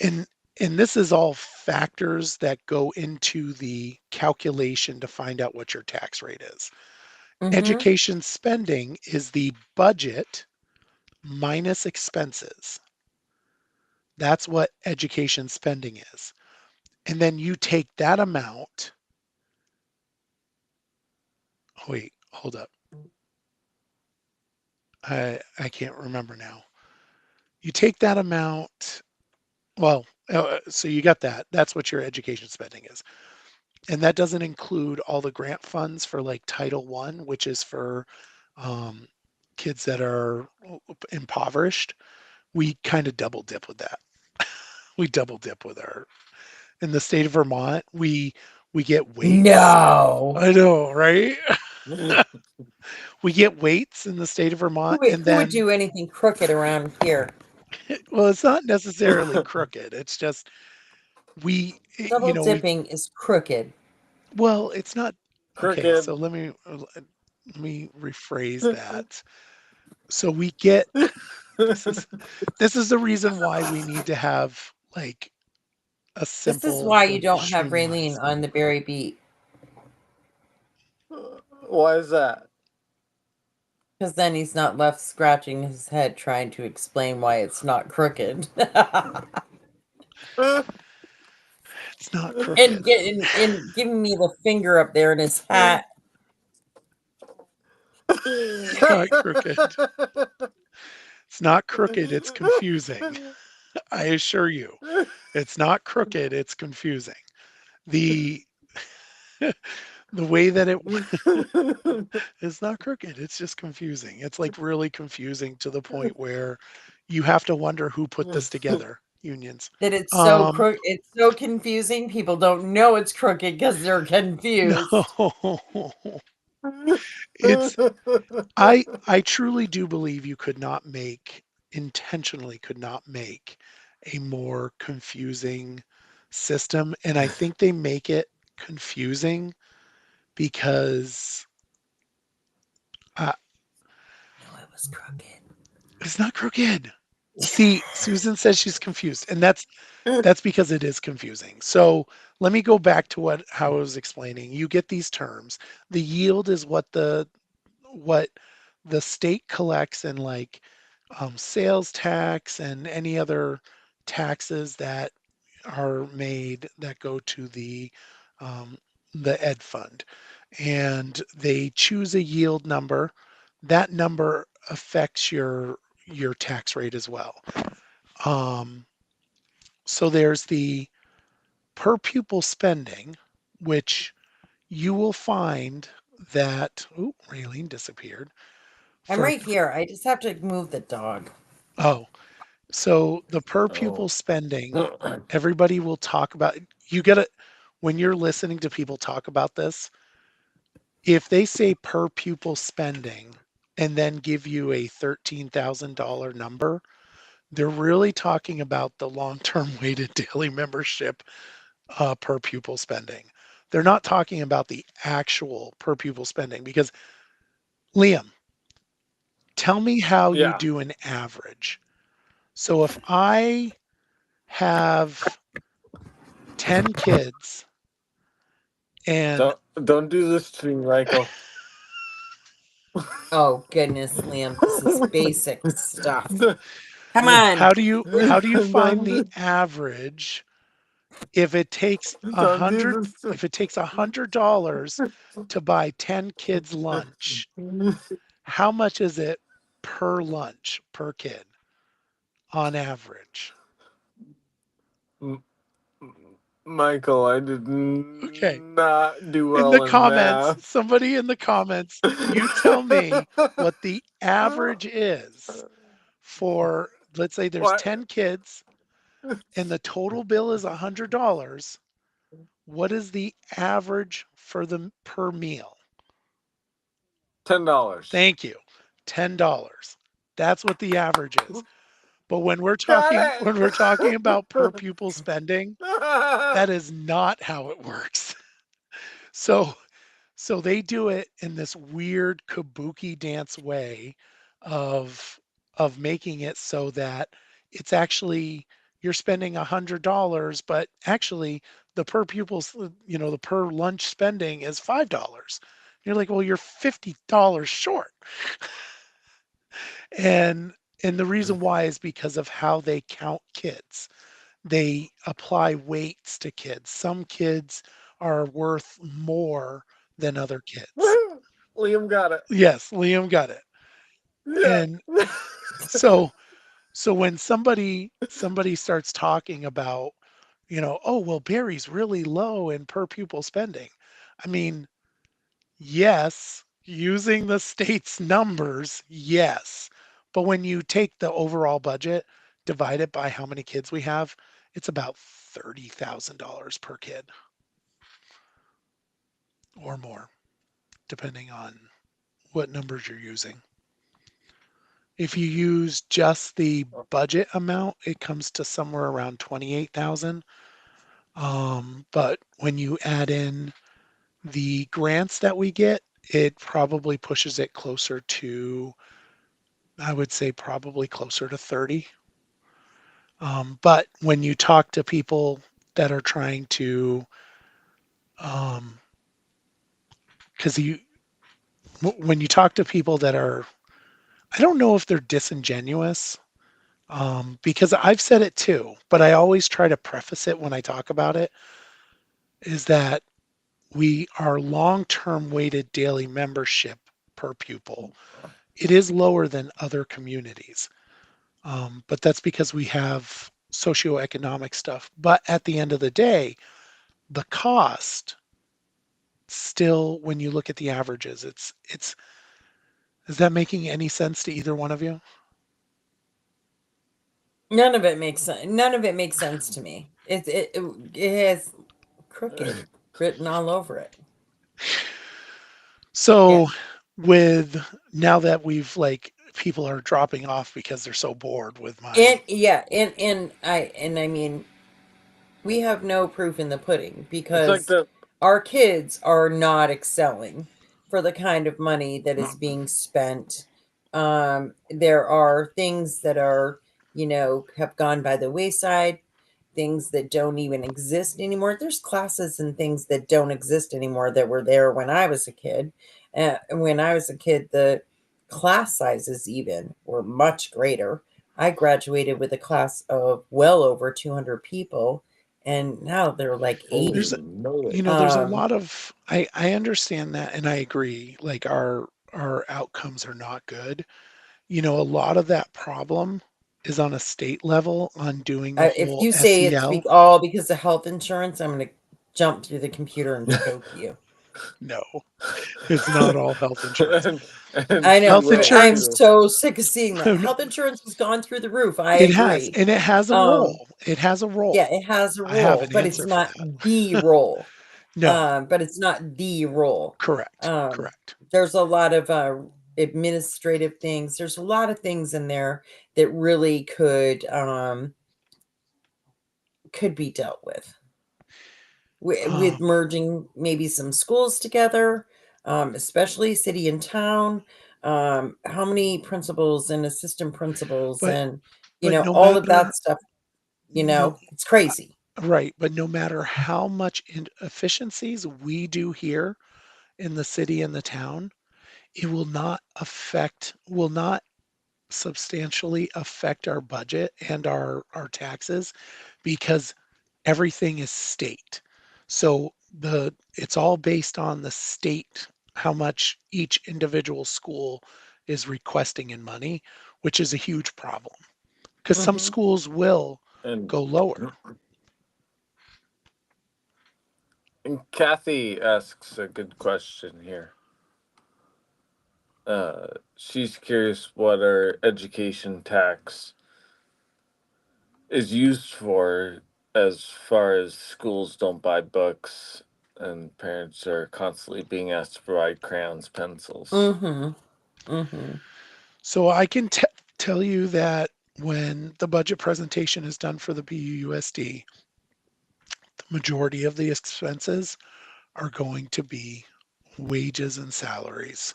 and and this is all factors that go into the calculation to find out what your tax rate is. Mm-hmm. Education spending is the budget minus expenses. That's what education spending is. And then you take that amount. Oh, wait, hold up. I can't remember now. You take that amount. Well, so you got that. That's what your education spending is. And that doesn't include all the grant funds for like Title One, which is for um, kids that are impoverished. we kind of double dip with that. We double dip with our in the state of Vermont. We get weights. No. I know, right? We get weights in the state of Vermont, and Who would then do anything crooked around here? well, it's not necessarily crooked. It's just you Double know, we dipping is crooked. well, it's not okay. Crooked. So let me rephrase that. So we get this is this is the reason why we need to have like a This is simple why you don't have streamlined. Raylene on the Barre Beat, Why is that? because then he's not left scratching his head trying to explain why it's not crooked. It's not and crooked. getting and giving me the finger up there in his hat. It's not crooked. It's not crooked. It's confusing. I assure you, it's not crooked. It's confusing. The the way that it's not crooked. It's just confusing. It's like really confusing to the point where you have to wonder who put this together. Unions. That it's so Um, crooked, it's so confusing. People don't know it's crooked because they're confused. no, it's I truly do believe you could not make intentionally could not make a more confusing system, and I think they make it confusing because uh, No, it was crooked. it's not crooked. See, Susan says she's confused, and that's because it is confusing. So let me go back to what how I was explaining. You get these terms. The yield is what the state collects in like sales tax and any other taxes that are made that go to um, the ed fund, and they choose a yield number. That number affects your tax rate as well. Um, so there's the per pupil spending, which you will find that, oh, Raylene disappeared. I'm For, right here. I just have to move the dog. oh, so the per pupil Oh. spending, everybody will talk about, you gotta, when you're listening to people talk about this, if they say per pupil spending and then give you a $13,000 number, they're really talking about the long-term weighted daily membership per pupil spending. They're not talking about the actual per pupil spending because Liam, tell me how you Yeah. do an average. So if I have 10 kids and Don't do this to me, Michael. Oh goodness, Liam, this is basic stuff. Come on. how do you find don't the do, average if it takes a don't do hundred this. if it takes $100 to buy 10 kids lunch, how much is it per lunch per kid on average? Michael, I did Okay. not do In the well in comments, math. somebody in the comments, you tell me what the average is for, let's say there's What? 10 kids and the total bill is $100. What is the average for them per meal? $10. Thank you. $10. That's what the average is. But Got when we're talking about per it. pupil spending, that is not how it works. So so they do it in this weird kabuki dance way of making it so that it's actually you're spending $100, but actually the per pupils, the per lunch spending is $5. You're like, well, you're $50 short. And the reason why is because of how they count kids. They apply weights to kids. Some kids are worth more than other kids. Liam got it. Yes, Liam got it. Yeah. And so when somebody starts talking about, oh, well, Barry's really low in per pupil spending. I mean, yes, using the state's numbers, yes. But when you take the overall budget, divide it by how many kids we have, it's about $30,000 per kid or more, depending on what numbers you're using. If you use just the budget amount, it comes to somewhere around 28,000. But when you add in the grants that we get, it probably pushes it closer to, I would say, probably closer to 30. But when you talk to people that are trying to, um, because when you talk to people that are, I don't know if they're disingenuous, because I've said it too, but I always try to preface it when I talk about it, is that we are long-term weighted daily membership per pupil. It is lower than other communities, but that's because we have socioeconomic stuff. But at the end of the day, the cost still, when you look at the averages, it's is that making any sense to either one of you? None of it makes sense. None of it makes sense to me. It has crooked written all over it. Yeah. So with now that we've like people are dropping off because they're so bored with my And yeah, and I mean, we have no proof in the pudding It's like because the our kids are not excelling for the kind of money that is being spent. There are things that are, have gone by the wayside, things that don't even exist anymore. There's classes and things that don't exist anymore that were there when I was a kid. And when I was a kid, the class sizes even were much greater. I graduated with a class of well over 200 people, and now they're like there's 80. there's a Um, lot of I understand that and I agree like our outcomes are not good. A lot of that problem is on a state level on doing the if whole you say it's SEL. all because of health insurance, I'm going to jump through the computer and choke you. No, it's not all health insurance. and I she know, Health but will I'm insurance, too. so sick of seeing that. Health insurance has gone through the roof. I it has, agree. and it has a Um, role. It has a yeah, role. it has a I have role, an but it's answer for not that. the role. No, But it's not the role. correct, Um, correct. there's a lot of administrative things. There's a lot of things in there that really could be dealt with with Um, merging maybe some schools together, especially city and town. How many principals and assistant principals but and but no all of matter that stuff, no it's crazy. right, but no matter how much efficiencies we do here in the city and the town, it will not substantially affect our budget and our taxes because everything is state. So it's all based on the state, how much each individual school is requesting in money, which is a huge problem because some Hmm. schools will And, go lower. and Kathy asks a good question here. She's curious what our education tax is used for, as far as schools don't buy books and parents are constantly being asked to provide crayons, pencils. Hmm. Hmm. So I can tell you that when the budget presentation is done for the BUUSD, the majority of the expenses are going to be wages and salaries.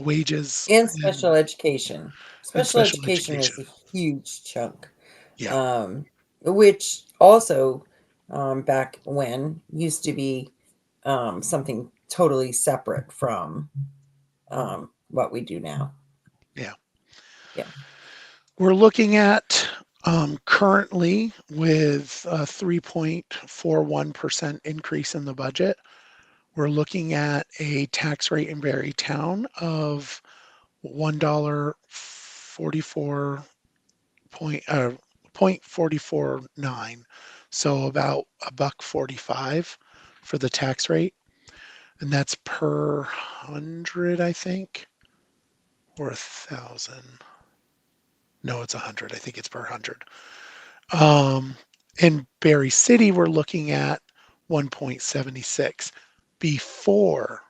Wages And special education. and Special special education education. is a huge chunk, Yeah. um, which also, back when, used to be something totally separate from what we do now. Yeah. Yeah. We're looking at currently with a 3.41% increase in the budget. We're looking at a tax rate in Barre Town of $1.44 point 0.449. So about a buck 45 for the tax rate. And that's per hundred, I think, or 1,000. No, it's 100. I think it's per 100. Um, in Berry City, we're looking at 1.76 before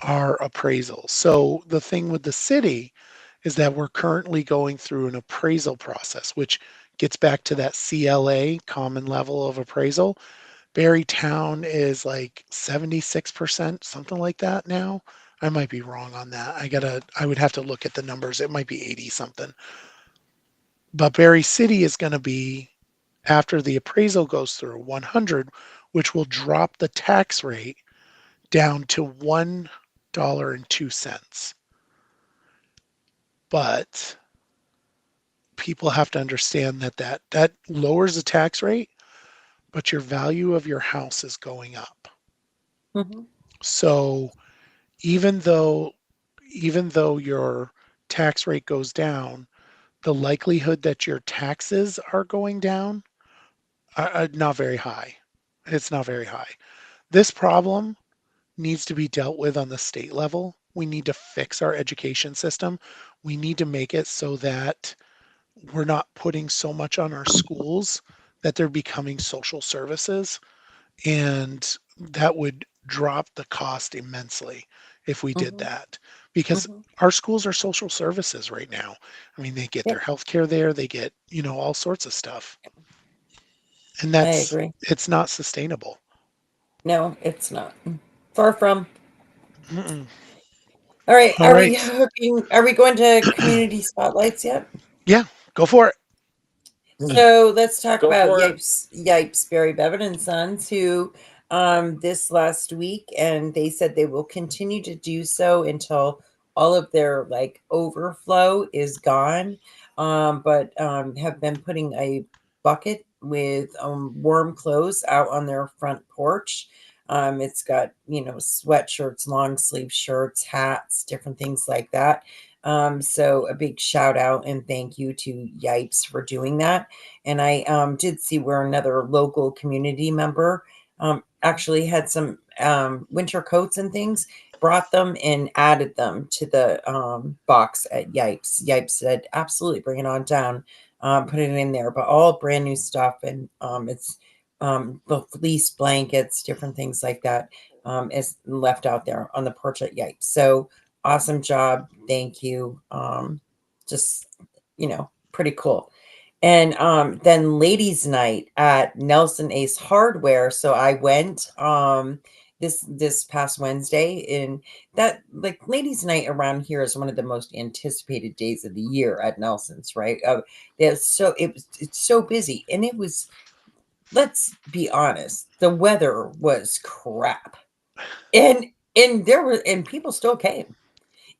our appraisal. So the thing with the city is that we're currently going through an appraisal process, which gets back to that CLA, common level of appraisal. Berrytown is like 76%, something like that now. I might be wrong on that. I would have to look at the numbers. It might be 80 something. But Berry City is going to be, after the appraisal goes through, 100, which will drop the tax rate down to $1.02. But people have to understand that lowers the tax rate, but your value of your house is going up. Mhm. So even though even though your tax rate goes down, the likelihood that your taxes are going down are not very high. It's not very high. This problem needs to be dealt with on the state level. We need to fix our education system. We need to make it so that we're not putting so much on our schools that they're becoming social services. And that would drop the cost immensely if we did Mhm. that. Because Mhm. our schools are social services right now. I mean, they get their Yep, health care there, they get, all sorts of stuff. And I agree. it's not sustainable. No, it's not. Far from. Mm-mm. All right, All right. are we going to community spotlights yet? Yeah, go for it. So let's talk Go about for it. Yipes, Barry Bevan and Sons, who this last week, and they said they will continue to do so until all of their like overflow is gone. But have been putting a bucket with warm clothes out on their front porch. It's got, sweatshirts, long sleeve shirts, hats, different things like that. So a big shout out and thank you to Yipes for doing that. And I did see where another local community member actually had some winter coats and things, brought them and added them to the box at Yipes. Yipes said, absolutely, bring it on down, put it in there, but all brand new stuff. And it's the fleece blankets, different things like that is left out there on the porch at Yipes. So awesome job. Thank you. Just, pretty cool. And then ladies night at Nelson Ace Hardware. So I went this past Wednesday, and that, like, ladies night around here is one of the most anticipated days of the year at Nelson's, right? It's so busy, and it was, let's be honest, the weather was crap. And and people still came,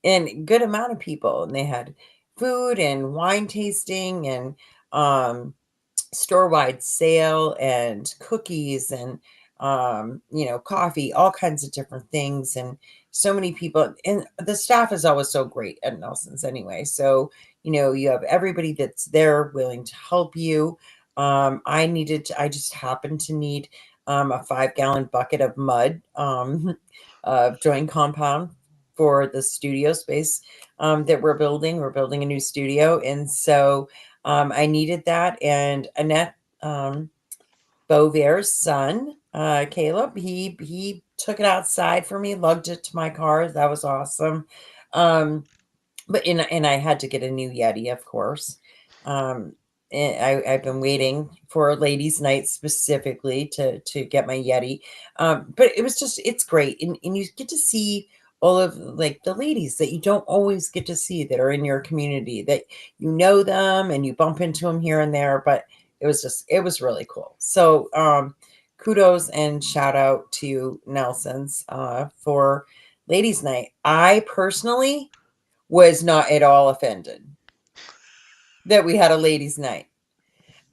and good amount of people, and they had food and wine tasting and um store-wide sale and cookies and coffee, all kinds of different things, and so many people, and the staff is always so great at Nelson's anyway. So you have everybody that's there willing to help you. I just happened to need a 5-gallon bucket of mud, joint compound for the studio space that we're building a new studio, and so I needed that. And Annette, Beauvair's son, Caleb, he took it outside for me, lugged it to my car. That was awesome. Um, and I had to get a new Yeti, of course. Um, and I've been waiting for ladies' night specifically to get my Yeti. But it's great, and you get to see all of, like, the ladies that you don't always get to see that are in your community, that you know them and you bump into them here and there. But it was really cool. So kudos and shout out to Nelson's for ladies' night. I personally was not at all offended that we had a ladies' night.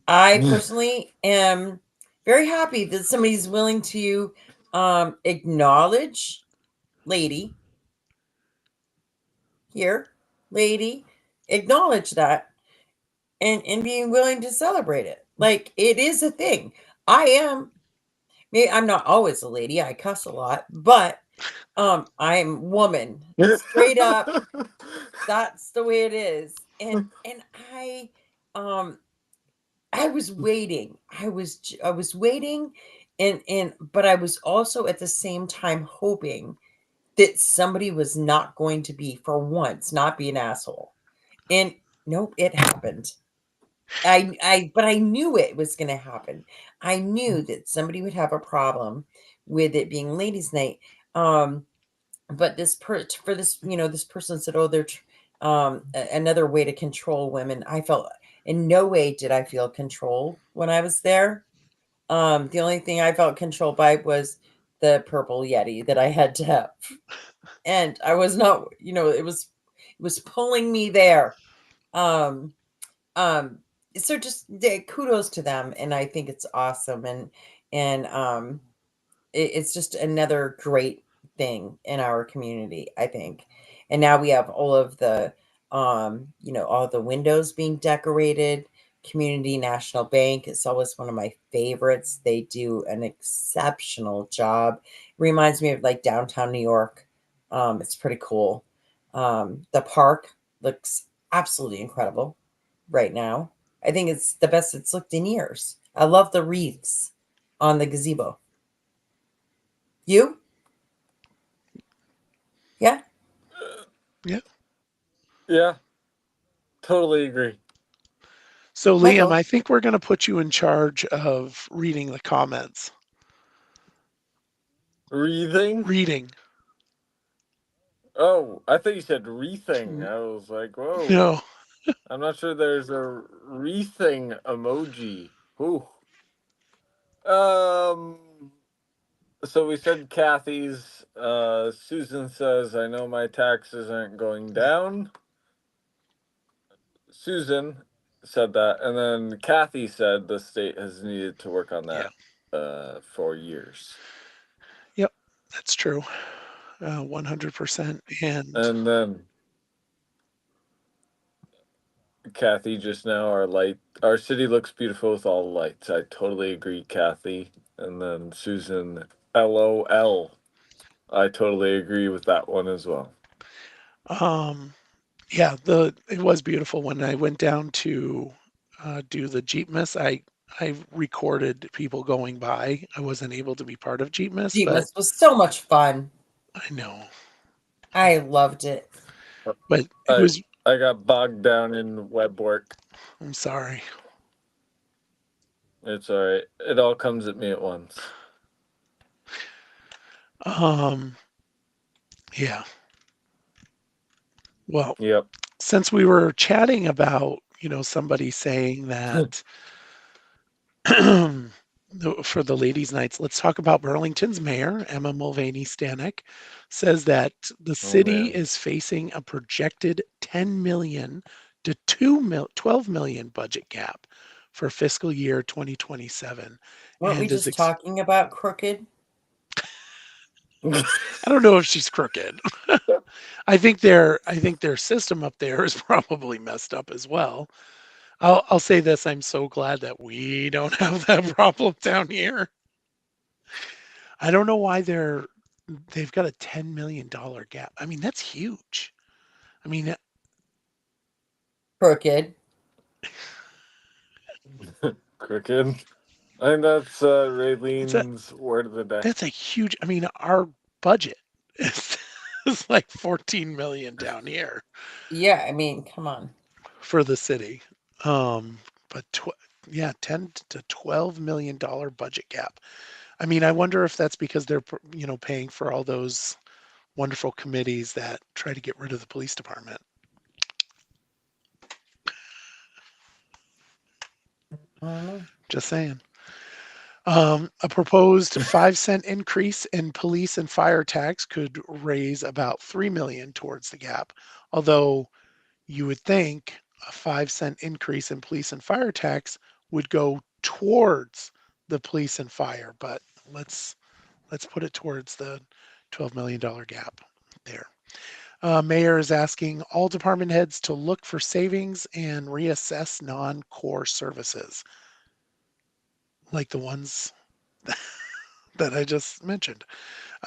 I personally am very happy that somebody's willing to acknowledge lady here, lady, acknowledge that, and being willing to celebrate it. Like, it is a thing. I'm not always a lady. I cuss a lot, but I'm woman. Straight up, that's the way it is. and um I was waiting. I was waiting, and but I was also at the same time hoping that somebody was not going to be, for once, not be an asshole. And nope, it happened. But I knew it was going to happen. I knew that somebody would have a problem with it being ladies' night. Um, but for this, this person said, "Oh, another way to control women." I felt in no way did I feel controlled when I was there. The only thing I felt controlled by was the purple Yeti that I had to have, and I was not, it was pulling me there. Um, um, so just kudos to them, and I think it's awesome, and it's just another great thing in our community, I think. And now we have all of the, all the windows being decorated. Community National Bank is always one of my favorites. They do an exceptional job. Reminds me of like downtown New York. It's pretty cool. The park looks absolutely incredible right now. I think it's the best it's looked in years. I love the wreaths on the gazebo. You? Yeah. Yeah. Yeah, totally agree. So, Liam, Michael. I think we're going to put you in charge of reading the comments. Breathing. Reading. Oh, I thought you said rething. I was like, whoa. No. I'm not sure there's a rething emoji. Ooh. Um. So we said Kathy's. Susan says, "I know my taxes aren't going Yeah. down." Susan said that, and then Kathy said the state has needed to work on Yeah. that for years. Yep. That's true. 100%. And And then Kathy just now, our city looks beautiful with all the lights. I totally agree, Kathy. And then Susan, LOL. I totally agree with that one as well. um, yeah, it was beautiful when I went down to do the Jeepmas. I recorded people going by. I wasn't able to be part of Jeepmas, but Jeepmas was so much fun. I know. I loved it. But it I was. I got bogged down in web work. I'm sorry. It's all right. It all comes at me at once. Um, yeah. Well, Yep. since we were chatting about, somebody saying that for the ladies' nights, let's talk about Burlington's mayor, Emma Mulvaney Stanek, says that the Oh city man. is facing a projected 10 million to 12 million budget gap for fiscal year 2027 Weren't we and just talking about crooked? I don't know if she's crooked. I think their system up there is probably messed up as well. I'll say this, I'm so glad that we don't have that problem down here. I don't know why they've got a $10 million gap. I mean, that's huge. I mean, Crooked. Crooked. I think that's it's a Raylene's word of the day. that's a huge. I mean, our budget is like 14 million down here Yeah, I mean, come on. for the city. Um, but yeah, 10 to 12 million dollar budget gap. I mean, I wonder if that's because they're paying for all those wonderful committees that try to get rid of the police department. I don't know. Just saying. A proposed 5-cent increase in police and fire tax could raise about 3 million towards the gap. Although you would think a 5-cent increase in police and fire tax would go towards the police and fire, but let's put it towards the $12 million gap there. Mayor is asking all department heads to look for savings and reassess non-core services, like the ones that I just mentioned.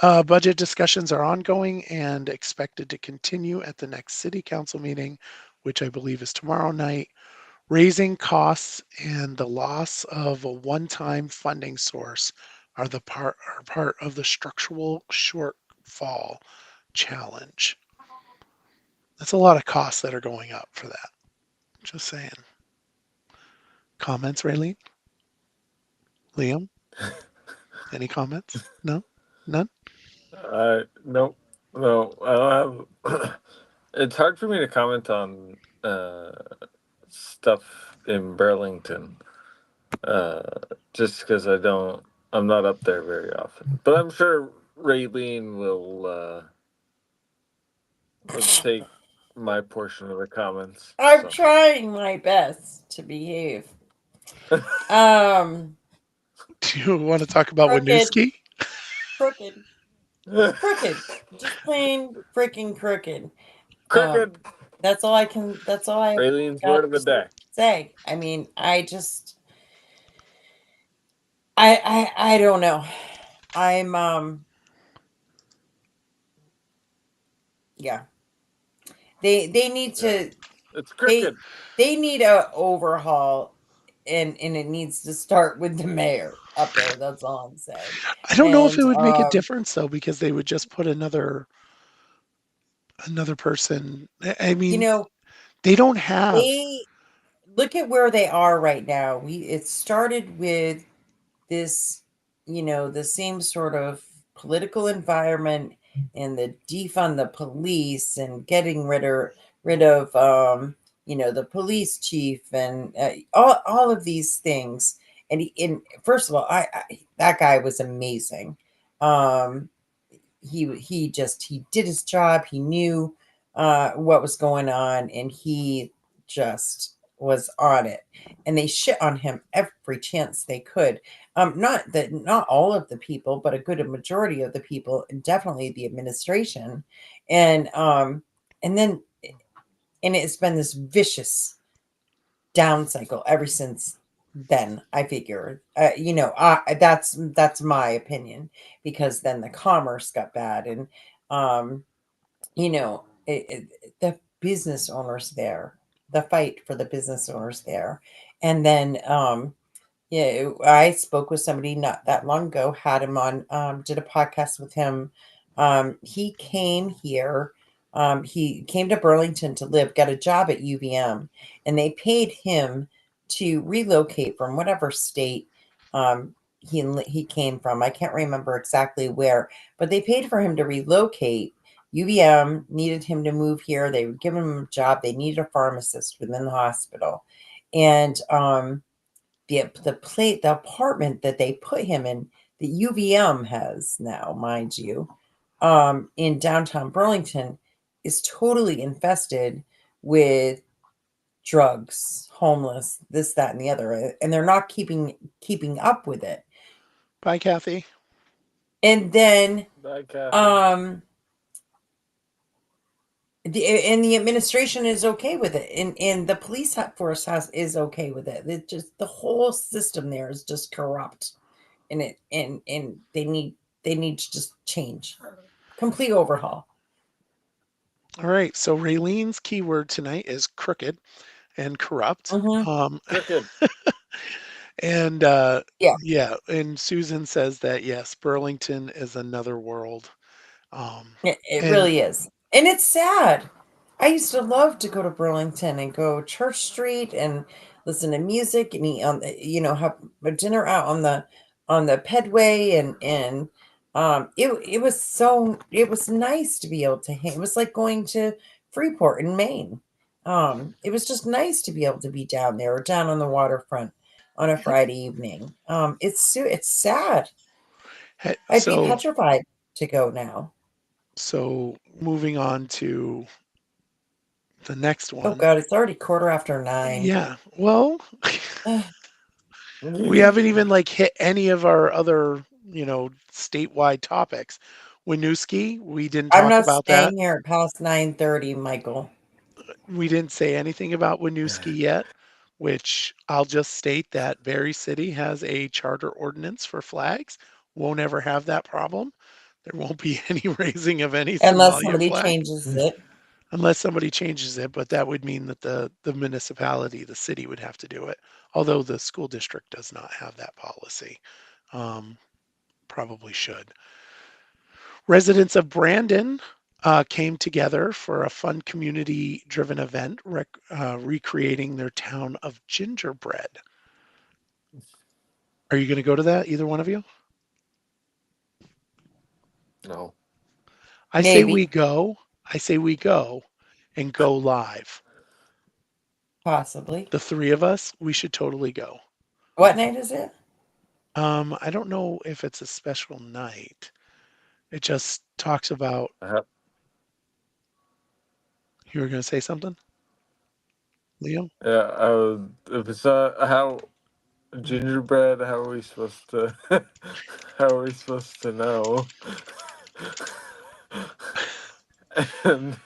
Budget discussions are ongoing and expected to continue at the next city council meeting, which I believe is tomorrow night. Raising costs and the loss of a one-time funding source are part of the structural shortfall challenge. That's a lot of costs that are going up for that. Just saying. Comments, Raylene? Liam? Any comments? No? None? Nope, no, I don't have. It's hard for me to comment on stuff in Burlington, uh, just because I'm not up there very often. But I'm sure Raylene will take my portion of the comments. I'm So, trying my best to behave. Um, Do you want to talk about crooked, Winooski? crooked, crooked. Just plain freaking crooked. Um, crooked. that's all I can. That's all I Raylene's got word of the to day. say. I mean, I don't know. I'm yeah. They need Yeah, to it's they crooked. they need a overhaul, and it needs to start with the mayor up there. That's all I'm saying. I don't know if And it would make a difference though, because they would just put another person. I you mean, know, they don't have. they look at where they are right now. It started with this, the same sort of political environment and the defund the police and getting rid of the police chief and all of these things. And first of all, I that guy was amazing. Um, he did his job. He knew what was going on, and he just was on it. And they shit on him every chance they could. Not all of the people, but a good majority of the people, and definitely the administration. And then and it's been this vicious down cycle ever since then. I figure, that's my opinion, because then the commerce got bad, and um the business owners there, the fight for the business owners there. And then yeah, I spoke with somebody not that long ago, had him on, did a podcast with him. He came here. He came to Burlington to live, got a job at UVM, and they paid him to relocate from whatever state he came from. I can't remember exactly where, but they paid for him to relocate. UVM needed him to move here. They would give him a job. They needed a pharmacist within the hospital, and the apartment that they put him in, that UVM has now, mind you, in downtown Burlington, is totally infested with drugs, homeless, this, that, and the other, and they're not keeping up with it. Bye, Kathy. And then Bye, Kathy. um the administration is okay with it, and the police force is okay with it. It just, the whole system there is just corrupt, and they need to just change, complete overhaul. All right. So Raylene's keyword tonight is crooked and corrupt. Hmm. Crooked. And Yeah, yeah, and Susan says that yes, Burlington is another world. Um, it and really is, and it's sad. I used to love to go to Burlington and go Church Street and listen to music and eat have a dinner out on the pedway, and it was nice to be able to hang. It was like going to Freeport in Maine. It was just nice to be able to be down there or down on the waterfront on a yep. Friday evening. It's sad. I'd be So petrified to go now. moving on to the next Oh one. God, it's already 9:15. Yeah. Well, Ugh. we haven't even like hit any of our other, statewide topics. Winooski, we didn't I'm talk not about that. staying here past 9:30, Michael. We didn't say anything about Winooski yet, which I'll just state that Berry City has a charter ordinance for flags. Won't ever have that problem. There won't be any raising of any Unless Somalia somebody flag. changes it. unless somebody changes it, but that would mean that the municipality, the city would have to do it. Although the school district does not have that policy. Um, Probably should. Residents of Brandon came together for a fun community driven event recreating their town of gingerbread. Are you going to go to that, either one of you? No. I say Maybe, we go. I say we go and go live. possibly. The three of us, we should totally go. What night is it? I don't know if it's a special night. It just talks about. Uh, You were going to say something, Liam? yeah, if it's how gingerbread, how are we supposed to how are we supposed to know? And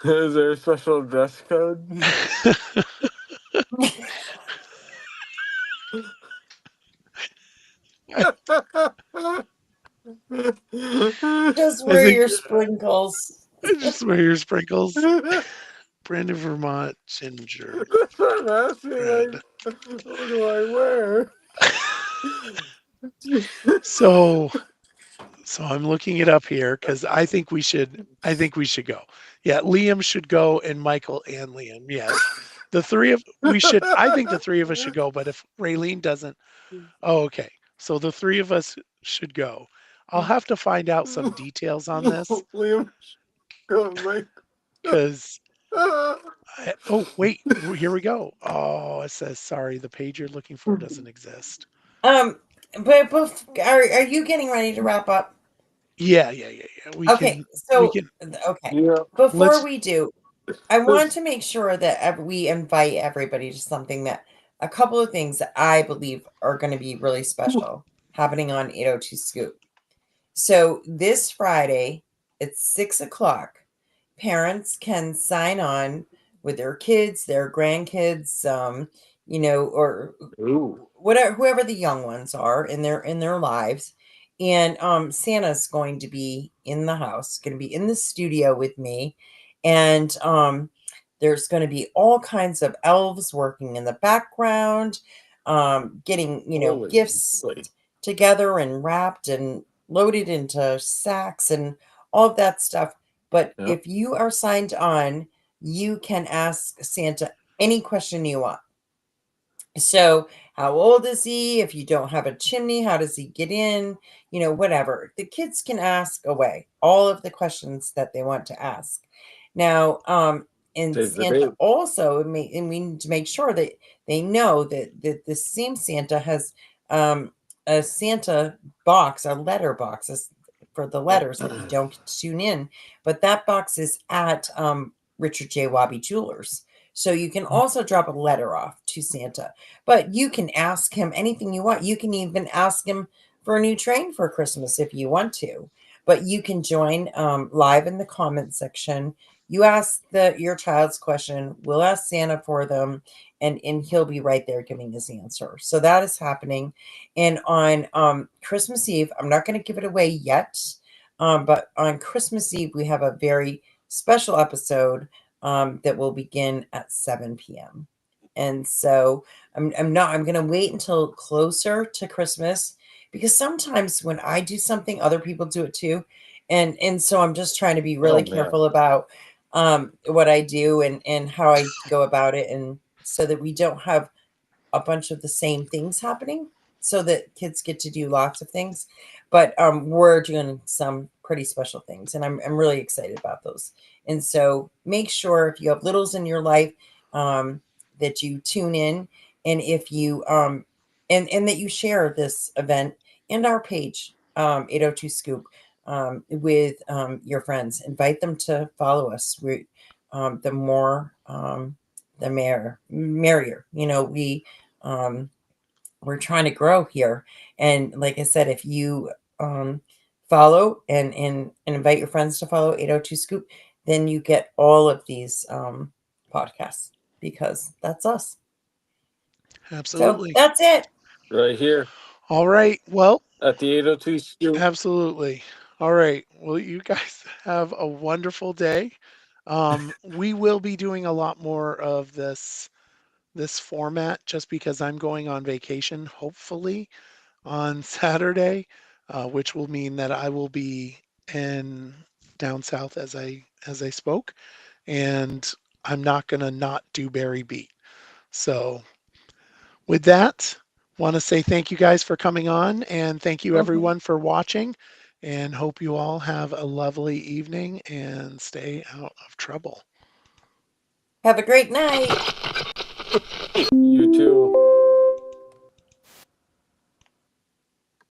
is there a special dress code? I, Just I wear think your sprinkles. just wear your sprinkles. Brandon, Vermont gingerbread. That's what I'm asking. Like, what do I wear? So, so I'm looking it up here because I think we should. I think we should go. Yeah, Liam should go, and Michael and Liam. Yes, the three of we should. I think the three of us should go. But if Raylene doesn't, oh, okay. So the three of us should go. I'll have to find out some details on this Liam, go make. because. Oh wait, here we go. Oh, it says sorry. The page you're looking for doesn't exist. Um, but are you getting ready to wrap up? Yeah. We Okay, can. We so can. okay. Yeah. Before Let's. we do, I want to make sure that we invite everybody to something that a couple of things that I believe are going to be really special happening on 802 Scoop. So this Friday at 6 o'clock, parents can sign on with their kids, their grandkids, or Ooh. whatever, whoever the young ones are in their lives. And Santa's going to be in the house, going to be in the studio with me, and there's going to be all kinds of elves working in the background, getting Holy gifts moly. together and wrapped and loaded into sacks and all of that stuff. But Yeah. if you are signed on, you can ask Santa any question you want. So, how old is he? If you don't have a chimney, how does he get in? Whatever. The kids can ask away all of the questions that they want to ask. Now, and Save the Santa date. also, and we need to make sure that they know that the same Santa has a Santa box, a letter box for the letters if you don't tune in. But that box is at Richard J. Wabi Jewelers. So you can also drop a letter off to Santa, but you can ask him anything you want. You can even ask him for a new train for Christmas if you want to. But you can join live in the comment section. You ask your child's question. We'll ask Santa for them, and he'll be right there giving his answer. So that is happening. And on Christmas Eve, I'm not going to give it away yet, but on Christmas Eve we have a very special episode that will begin at 7 p.m. And so I'm going to wait until closer to Christmas, because sometimes when I do something, other people do it too. And so I'm just trying to be really Oh man. careful about what I do and how I go about it. And so that we don't have a bunch of the same things happening, so that kids get to do lots of things. But we're doing some pretty special things, and I'm really excited about those. And so make sure if you have littles in your life, that you tune in, and if you and that you share this event and our page, 802 Scoop, with your friends. Invite them to follow us. The more the merrier. Um, we're trying to grow here, and like I said, if you follow and invite your friends to follow 802 Scoop, then you get all of these podcasts, because that's us. So Absolutely. that's it. Right here All right. Well, at the 802 Scoop. absolutely. All right. Well, you guys have a wonderful day. We will be doing a lot more of this format just because I'm going on vacation, hopefully on Saturday, which will mean that I will be in down south as I spoke, and I'm not gonna not do Barry Beat. So with that, want to say thank you guys for coming on, and thank you Mhm. everyone for watching, and hope you all have a lovely evening and stay out of trouble. Have a great night.